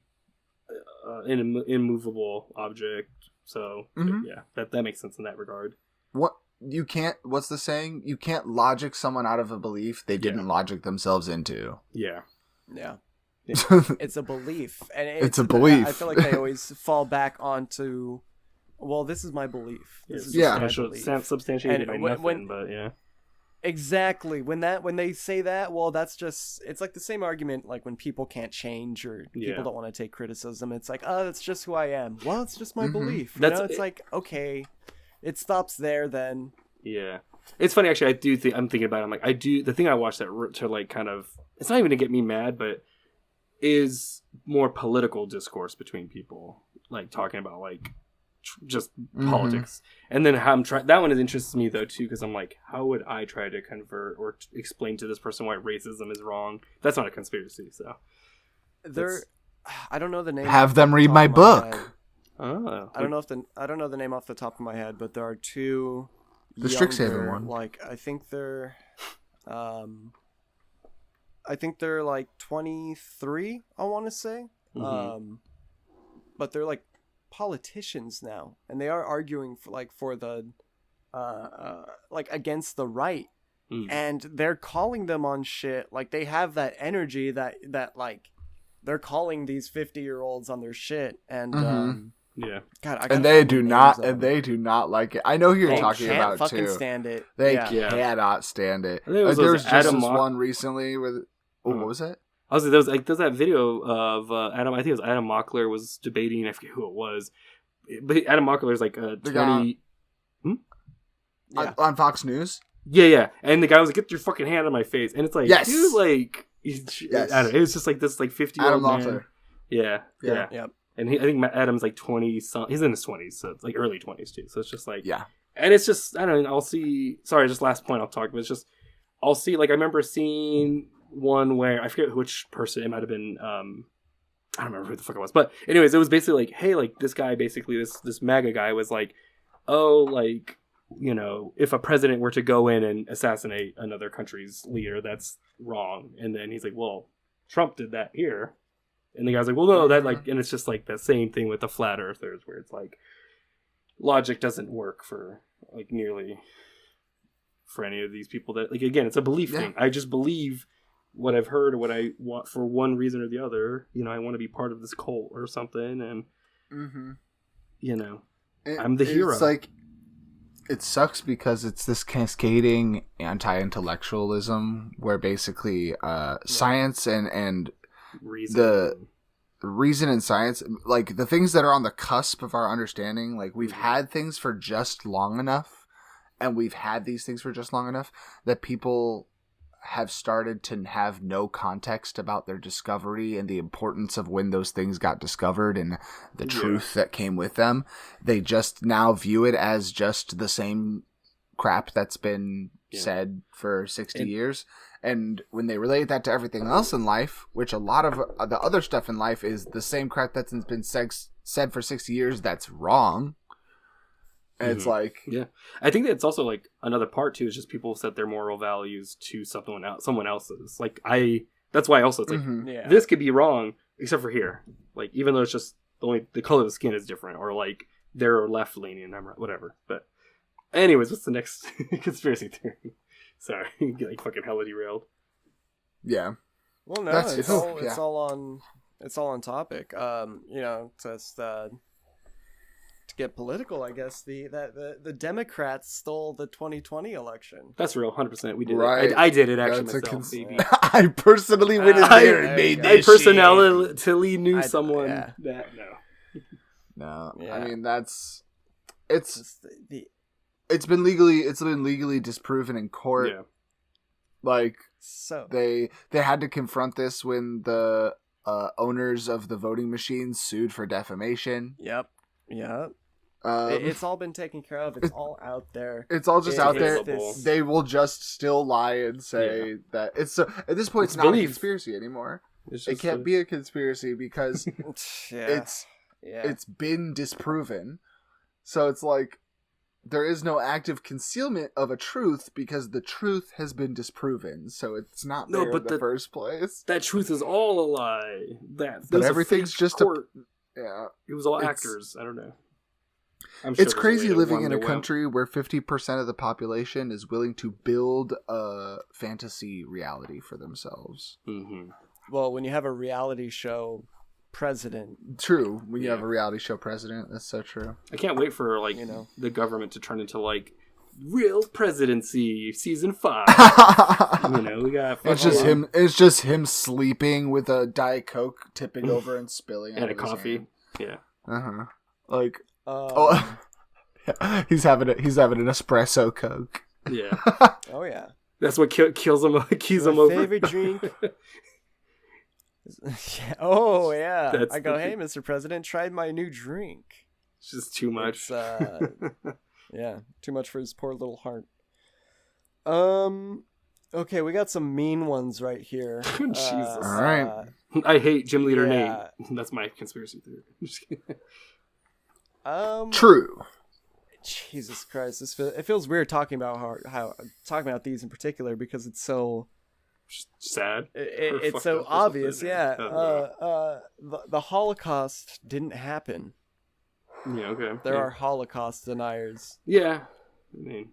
an immovable object. So yeah, that makes sense in that regard. What's the saying? You can't logic someone out of a belief they didn't logic themselves into. Yeah. It's a belief, and it's a belief. I feel like they always fall back onto, well, this is my belief. This is my belief. Substantiated by nothing, but yeah. Exactly. When they say that, well, that's just, it's like the same argument like when people can't change or people don't want to take criticism. It's like, oh, that's just who I am. Well, it's just my belief. It's like, okay, it stops there then. Yeah. It's funny, actually. I'm thinking about it. I'm like, the thing I watched that to like kind of, it's not even to get me mad, but is more political discourse between people, like talking about like just politics. And then how I'm trying, that one interests me though too, because I'm like, how would I try to convert or explain to this person why racism is wrong? That's not a conspiracy, so. I don't know the name. Have them read my book. Oh. I don't know the name off the top of my head, but there are two. The Strixhaven one. Like I think they're like 23. I want to say, but they're like politicians now, and they are arguing for the like against the right, and they're calling them on shit. Like they have that energy that like. They're calling these 50-year-olds on their shit, and yeah. God, and they do not like it. I know who you're talking about too. They can't fucking stand it. They cannot stand it. There was just this one recently with. What was it? I was there's that video of Adam. I think it was Adam Mockler was debating. I forget who it was, but Adam Mockler is like 20. On Fox News. Yeah, and the guy was like, "Get your fucking hand on my face," and it's like, yes, dude, like. Yes. I don't know, it was just like this like 50-year-old man. Yeah. Yep. And I think Adam's like 20 he's in his 20s, so it's like early 20s too, so it's just like and it's just I don't know, I'll see, sorry, just last point I'll talk about, it's just I'll see, like I remember seeing one where I forget which person, it might have been I don't remember who the fuck it was, but anyways, it was basically like, hey, like this guy basically this MAGA guy was like, oh, like, you know, if a president were to go in and assassinate another country's leader, that's wrong. And then he's like, well, Trump did that here. And the guy's like, well, no, that like, and it's just like the same thing with the flat earthers, where it's like logic doesn't work for like nearly for any of these people that, like, again, it's a belief thing. I just believe what I've heard or what I want for one reason or the other. You know, I want to be part of this cult or something. And, you know, I'm the hero. It's like, it sucks because it's this cascading anti-intellectualism where basically science and reason. The reason and science, like the things that are on the cusp of our understanding, like we've had things for just long enough, and we've had these things for just long enough that people have started to have no context about their discovery and the importance of when those things got discovered and the truth that came with them. They just now view it as just the same crap that's been said for 60 years. And when they relate that to everything else in life, which a lot of the other stuff in life is the same crap that's been said for 60 years, that's wrong. And it's like, I think that's also like another part too, is just people set their moral values to someone else's. Like that's why also it's like, this could be wrong except for here. Like, even though it's just the color of the skin is different, or like they're left leaning and I'm right, whatever. But anyways, what's the next conspiracy theory? Sorry, get like fucking hella derailed. Yeah. Well, no, it's all on topic. You know, just to get political, I guess the Democrats stole the 2020 election. That's real, 100%. We did right. it. I did it actually myself. I personally went in there and made that shit. I personally knew someone that no. Yeah. I mean, it's been legally disproven in court. Yeah. Like, so they had to confront this when the owners of the voting machines sued for defamation. Yep. It's all been taken care of. It's all out there. It's all just out there. They will just still lie and say that it's at this point it's not a conspiracy anymore. It can't be a conspiracy because it's been disproven. So it's like there is no active concealment of a truth because the truth has been disproven. So it's not there in the first place. That truth is all a lie. But everything's just it was all actors. I don't know. It's crazy living in a country where 50% of the population is willing to build a fantasy reality for themselves. Mm-hmm. Well, when you have a reality show president. True. When you have a reality show president, that's so true. I can't wait for the government to turn into like Real Presidency season 5. We got. It's just him sleeping with a Diet Coke, tipping over and spilling and a coffee. Yeah. Like. He's having an espresso Coke. Yeah. Oh yeah. That's what kills him. Keys him My over. favorite drink. Oh yeah. That's I go, the hey, thing. Mr. President, try my new drink. It's just too much. Yeah, too much for his poor little heart. Okay, we got some mean ones right here. Jesus. All right. I hate Gym Leader yeah. Nate. That's my conspiracy theory. Just kidding. True. Jesus Christ, it feels weird talking about how talking about these in particular because it's so Sad. it's so obvious. Yeah, the Holocaust didn't happen. Yeah. Okay. There are Holocaust deniers. Yeah. I mean,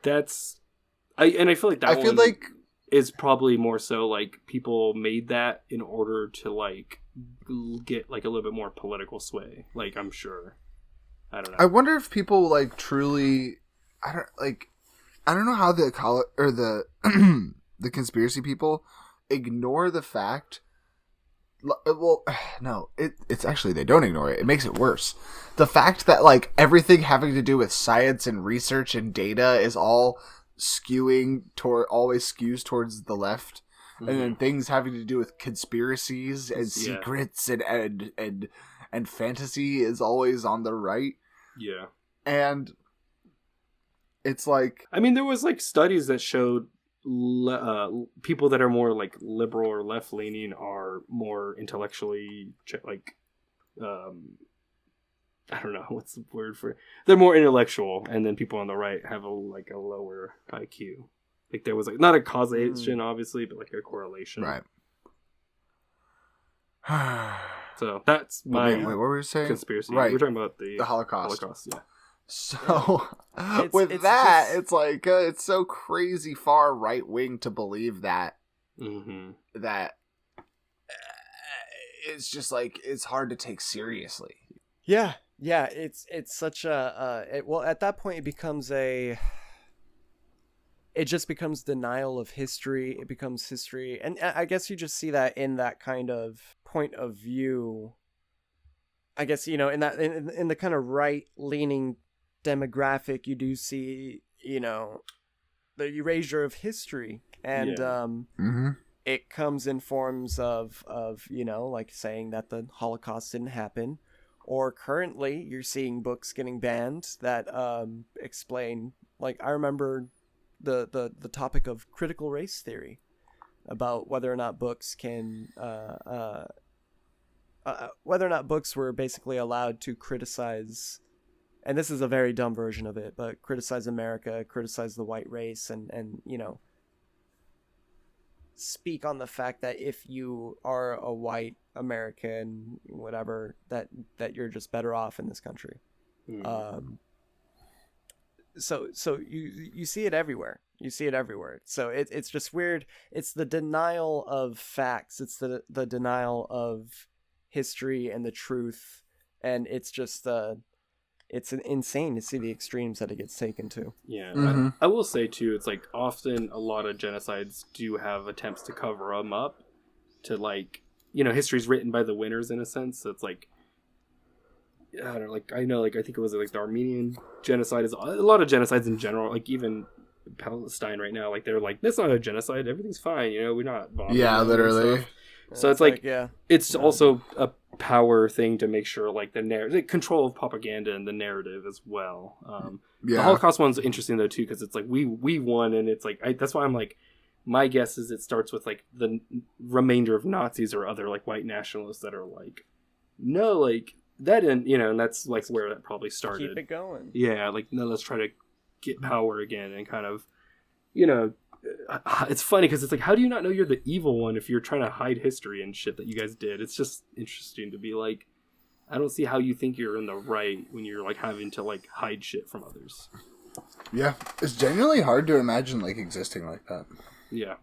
I feel like that. I feel like is probably more so like people made that in order to like get like a little bit more political sway. Like I'm sure. I don't know. I wonder if people like truly. I don't know how the the conspiracy people ignore the fact. Well, no, it's actually they don't ignore it. It makes it worse. The fact that like everything having to do with science and research and data is all always skews towards the left, and then things having to do with conspiracies and secrets and fantasy is always on the right. Yeah, and it's like I mean, there was like studies that showed people that are more like liberal or left leaning are more intellectually like I don't know what's the word for it. They're more intellectual, and then people on the right have a lower IQ. Like there was like not a causation obviously, but like a correlation. Right. So that's my wait, what were you saying? Conspiracy. Right. We're talking about the Holocaust. Yeah. So It's that, just... it's like it's so crazy far right wing to believe that that it's just like it's hard to take seriously. Yeah, it's such a well at that point it just becomes denial of history. It becomes history, and I guess you just see that in that kind of point of view. I guess in that in the kind of right leaning demographic, you do see the erasure of history, and it comes in forms of like saying that the Holocaust didn't happen. Or currently, you're seeing books getting banned that explain. Like I remember the topic of critical race theory, about whether or not books can whether or not books were basically allowed to criticize. And this is a very dumb version of it, but criticize America, criticize the white race, and speak on the fact that if you are a white American, whatever, that you're just better off in this country. So you see it everywhere. You see it everywhere. So it's just weird. It's the denial of facts. It's the denial of history and the truth, and it's just it's insane to see the extremes that it gets taken to. Yeah, I will say too, it's like often a lot of genocides do have attempts to cover them up, to like history's written by the winners in a sense. So it's like I don't know, like I know, like I think it was like the Armenian genocide is a lot of genocides in general. Like even Palestine right now, like they're like that's not a genocide, everything's fine. We're not bombing. Yeah, literally. So it's like it's also a power thing to make sure like the narrative, control of propaganda and the narrative as well. The Holocaust one's interesting though too, because it's like we won, and it's like that's why I'm like my guess is it starts with like the remainder of Nazis or other like white nationalists that are like no, like that didn't and that's like where that probably started. Keep it going. Yeah, like no, let's try to get power again and kind of it's funny because it's like, how do you not know you're the evil one if you're trying to hide history and shit that you guys did? It's just interesting to be like, I don't see how you think you're in the right when you're like having to like hide shit from others. Yeah, it's genuinely hard to imagine like existing like that. Yeah,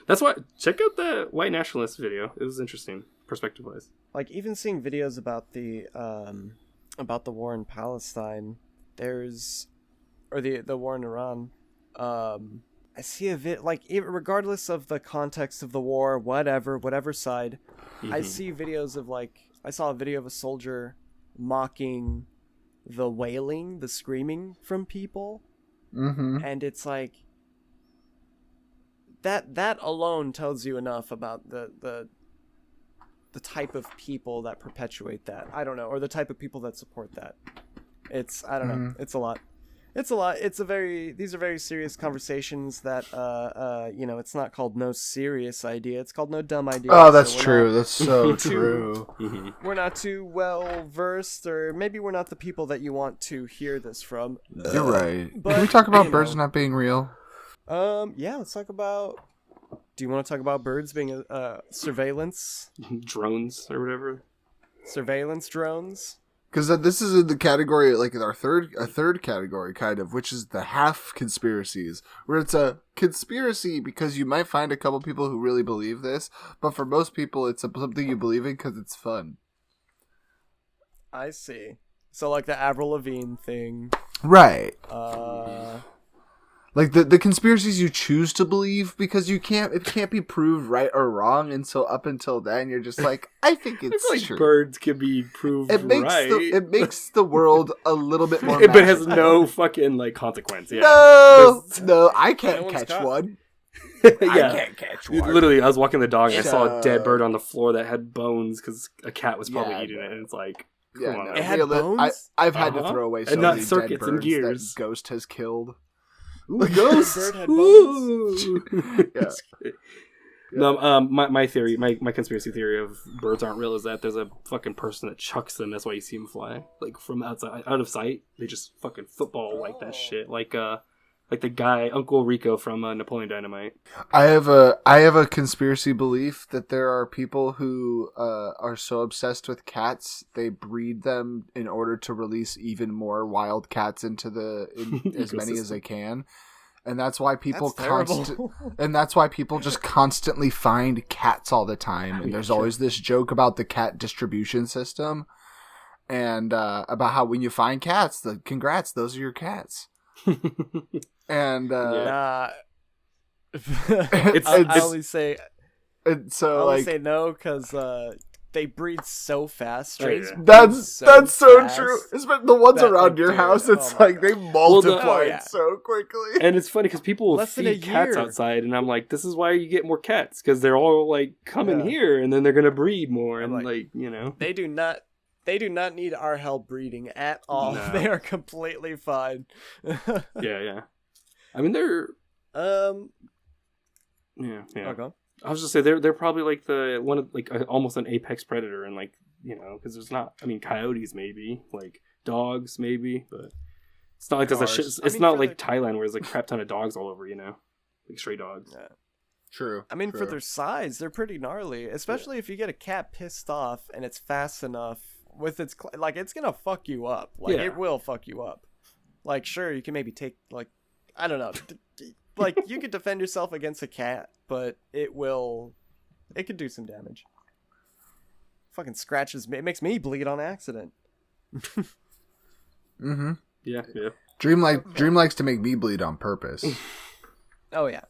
that's why check out the white nationalist video. It was interesting perspective wise. Like even seeing videos about the war in Palestine, or the war in Iran. I see a like even regardless of the context of the war, whatever side, I see videos of like I saw a video of a soldier mocking the wailing, the screaming from people. Mm-hmm. And it's like that alone tells you enough about the type of people that perpetuate that. I don't know, or the type of people that support that. I don't know. It's a lot. These are very serious conversations that it's not called no serious idea. It's called no dumb idea. Oh, that's true. That's so true. We're not too well versed, or maybe we're not the people that you want to hear this from. You're right. But, Can we talk about birds not being real? Yeah, let's talk about. Do you want to talk about birds being surveillance drones or whatever? Surveillance drones. Because this is in the category, like a third category, kind of, which is the half conspiracies, where it's a conspiracy because you might find a couple people who really believe this, but for most people, it's something you believe in because it's fun. I see. So, like the Avril Lavigne thing, right? Like the conspiracies you choose to believe because it can't be proved right or wrong until then you're just like, I think it's like true. Birds can be proved right. It makes the world a little bit more. But it has no fucking like consequence. Yeah. No, I can't catch one. Yeah. I can't catch one. Literally, I was walking the dog and I saw a dead bird on the floor that had bones because a cat was probably eating it, and it's like, come on. It had bones. I've had to throw away so and not many circuits dead and birds gears. that Ghost has killed. Ooh, ghost. Bird had bones. Yeah. No, my theory, my conspiracy theory of birds aren't real is that there's a fucking person that chucks them. That's why you see them fly, like from outside, out of sight. They just fucking football like that shit, like the guy Uncle Rico from Napoleon Dynamite. I have a conspiracy belief that there are people who are so obsessed with cats they breed them in order to release even more wild cats into as many as they can. And that's why people just constantly find cats all the time. And there's always this joke about the cat distribution system, and about how when you find cats, congrats, those are your cats. And I only say no because they breed so fast. That's so true. Especially the ones around your house. It's like they multiply so quickly. And it's funny because people will feed cats outside, and I'm like, this is why you get more cats, because they're all like coming here, and then they're gonna breed more, and they do not. They do not need our help breeding at all. No. They are completely fine. Yeah. I mean, they're yeah. Okay. I was just say they're probably like almost an apex predator, and because there's not. I mean, coyotes maybe, like dogs maybe, but it's not like there's a shit. It's not like Thailand where there's like a crap ton of dogs all over, like stray dogs. Yeah. True. I mean, for their size, they're pretty gnarly, especially if you get a cat pissed off and it's fast enough with its it's gonna fuck you up. It will fuck you up. Like, sure, you can maybe take I don't know. You could defend yourself against a cat, but it could do some damage. Fucking scratches me. It makes me bleed on accident. Mm-hmm. Yeah. Dream likes to make me bleed on purpose. Oh, yeah.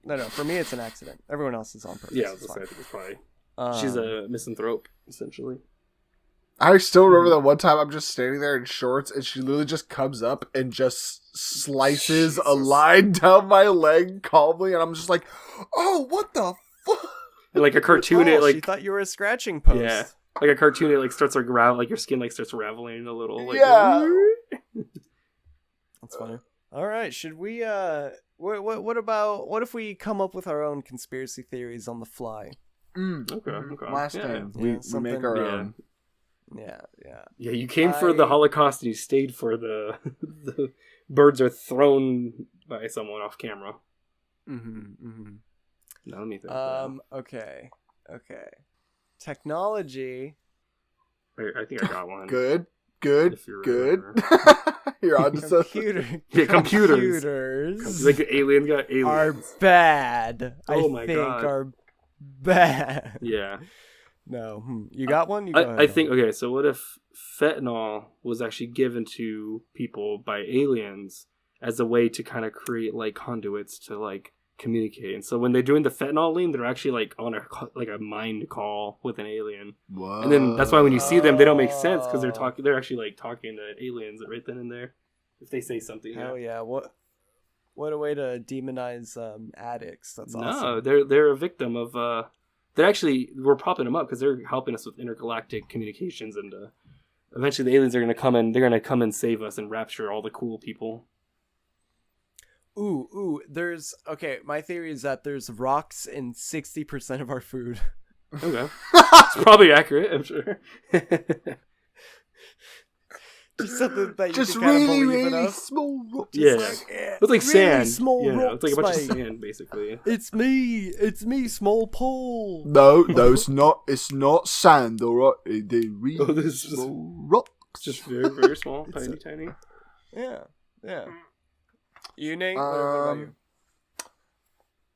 No, for me it's an accident. Everyone else is on purpose. Yeah, I think it's probably... she's a misanthrope, essentially. I still remember that one time I'm just standing there in shorts and she literally just comes up and just slices a line down my leg calmly, and I'm just like, oh, what the fuck? And like a cartoon, she thought you were a scratching post. Yeah, like a cartoon, it starts to ravel, your skin starts raveling a little. Yeah. That's funny. All right, should we? What if we come up with our own conspiracy theories on the fly? Okay. Last time we make our own. Yeah. Yeah, you came for the Holocaust and you stayed for the birds are thrown by someone off camera. Mm-hmm. Now let me think. Okay. Technology. Wait, I think I got one. Good. You're on to something. Yeah, computers. Like aliens got aliens. Are bad. Oh my god. Are bad. Yeah. No. You got one? I think, okay, so what if fentanyl was actually given to people by aliens as a way to kind of create, conduits to, communicate. And so when they're doing the fentanyl lean, they're actually like on a mind call with an alien. Whoa. And then that's why when you see them, they don't make sense because they're actually like talking to aliens right then and there. If they say something. Hell yeah! What a way to demonize addicts. That's awesome. No, they're a victim of. We're propping them up because they're helping us with intergalactic communications, and eventually the aliens are gonna come and they're gonna come and save us and rapture all the cool people. Ooh, my theory is that there's rocks in 60% of our food. Okay. It's probably accurate, I'm sure. Just something that you just can kind really, of believe really enough. small rocks. Yeah. It's like really sand. small rocks, it's like a bunch of mate. sand, basically. It's me, small Paul. No, it's not. It's not sand, alright? They're really This is small rocks. just very, very small, tiny. Yeah. You, Nate? What about you?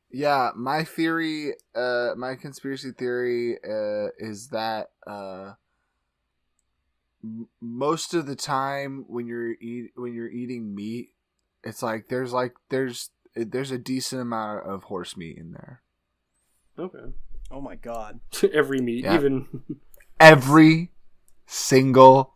Yeah, my theory, my conspiracy theory, is that most of the time when you're eating meat, it's like there's a decent amount of horse meat in there. Okay. Oh my god. Every meat, Yeah. even Every single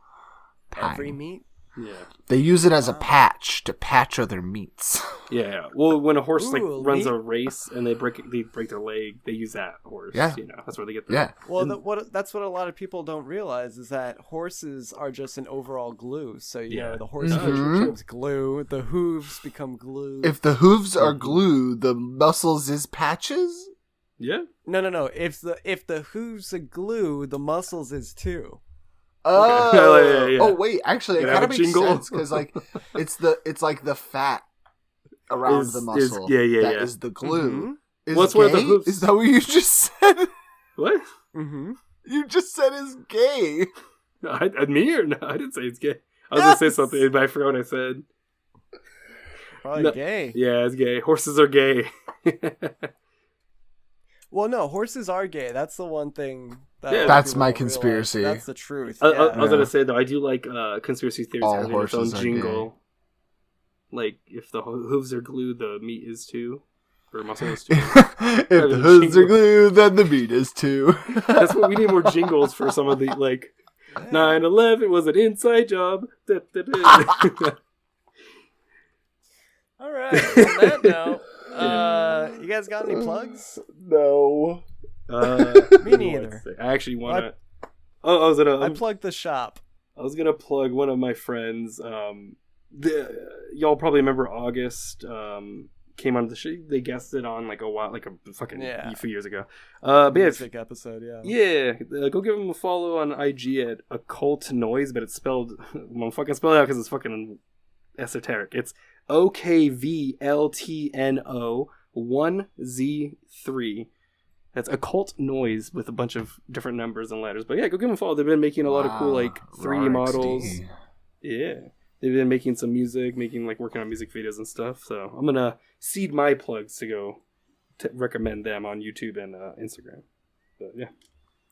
time. Every meat? yeah. They use it as a patch to patch other meats. Yeah. Well, when a horse Ooh, runs meat? a race and they break their leg, they use that horse. Yeah. That's where they get the Yeah. Well, that's what a lot of people don't realize is that horses are just an overall glue. So, you know, the horse becomes glue, the hooves become glue. If the hooves are glue, the muscles is patches? Yeah. No. If the hooves are glue, the muscles is too. Oh, Okay. Yeah. Oh wait, actually, it Can I kind have of a makes jingle? sense because like it's like the fat around the muscle that is the glue. Is What's gay? where the hooves- Is that what you just said? What? Mm-hmm. You just said is gay. Me or no? I didn't say it's gay. I was gonna say something, but I forgot what I said. Probably gay. Yeah, it's gay. Horses are gay. Well, no, horses are gay. That's the one thing. That Yeah, that's people my don't conspiracy. realize. That's the truth. I Yeah. was gonna say though, I do like conspiracy theories All having its own horses are jingle. Like if the hooves are glue, the meat is too, or muscle is too. If the hooves are glue, then the meat is too. That's what we need more jingles for some of the like 9/11 was an inside job. All right. On that note, you guys got any plugs? No. Me neither. I actually want to. I I plugged the shop. was gonna plug one of my friends. Y'all probably remember August. Came on the show. They guested on like a few years ago. But yeah, Music episode, yeah. yeah. Go give him a follow on IG at Occult Noise, but it's spelled. I'm fucking spell it out because it's fucking esoteric. It's OKVLTNO 1Z3. That's Occult Noise with a bunch of different numbers and letters. But yeah, go give them a follow. They've been making a lot of cool like 3D models. Yeah. They've been making some music, working on music videos and stuff. So I'm gonna seed my plugs to go to recommend them on YouTube and Instagram. But yeah.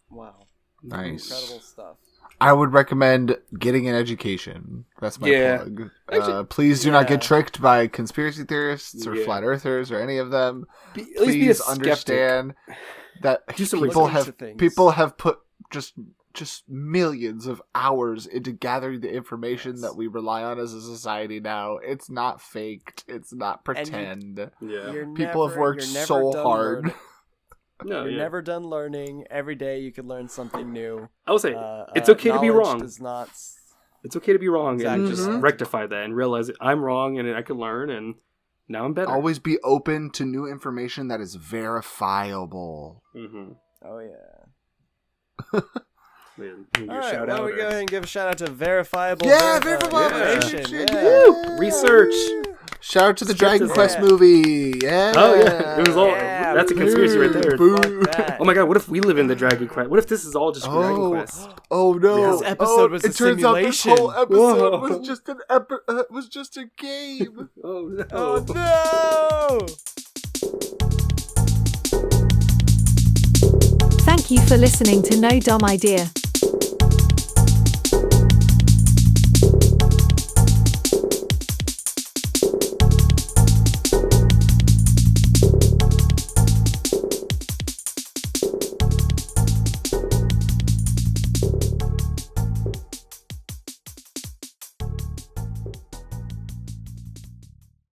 Wow. Nice. Incredible stuff. I would recommend getting an education. That's my plug. Actually, please do not get tricked by conspiracy theorists or flat earthers or any of them. At least be a Please skeptic. understand that Look into things. people have put just millions of hours into gathering the information that we rely on as a society now. It's not faked. It's not pretend. Yeah. People have worked so hard. No, You're never done learning. Every day you could learn something new. I will say it's okay to be Knowledge wrong. Does not. It's okay to be wrong and Exactly. just rectify that and realize that I'm wrong and I can learn and now I'm better. Always be open to new information that is verifiable. Mm-hmm. Oh yeah. Man, All right, shout why out don't we or- go ahead and give a shout out to verifiable verifiable information. information. Yeah. Research. Shout out to the Dragon Skepticism. Quest movie. Yeah. Oh yeah, it was all. Yeah, That's a conspiracy right there. Boo. Fuck that. Oh my god, what if we live in the Dragon Quest? What if this is all just Dragon Quest? Oh no! This episode was a it turns out this simulation. whole episode Whoa. was just a game. Oh no! Oh no! Thank you for listening to No Dumb Idea.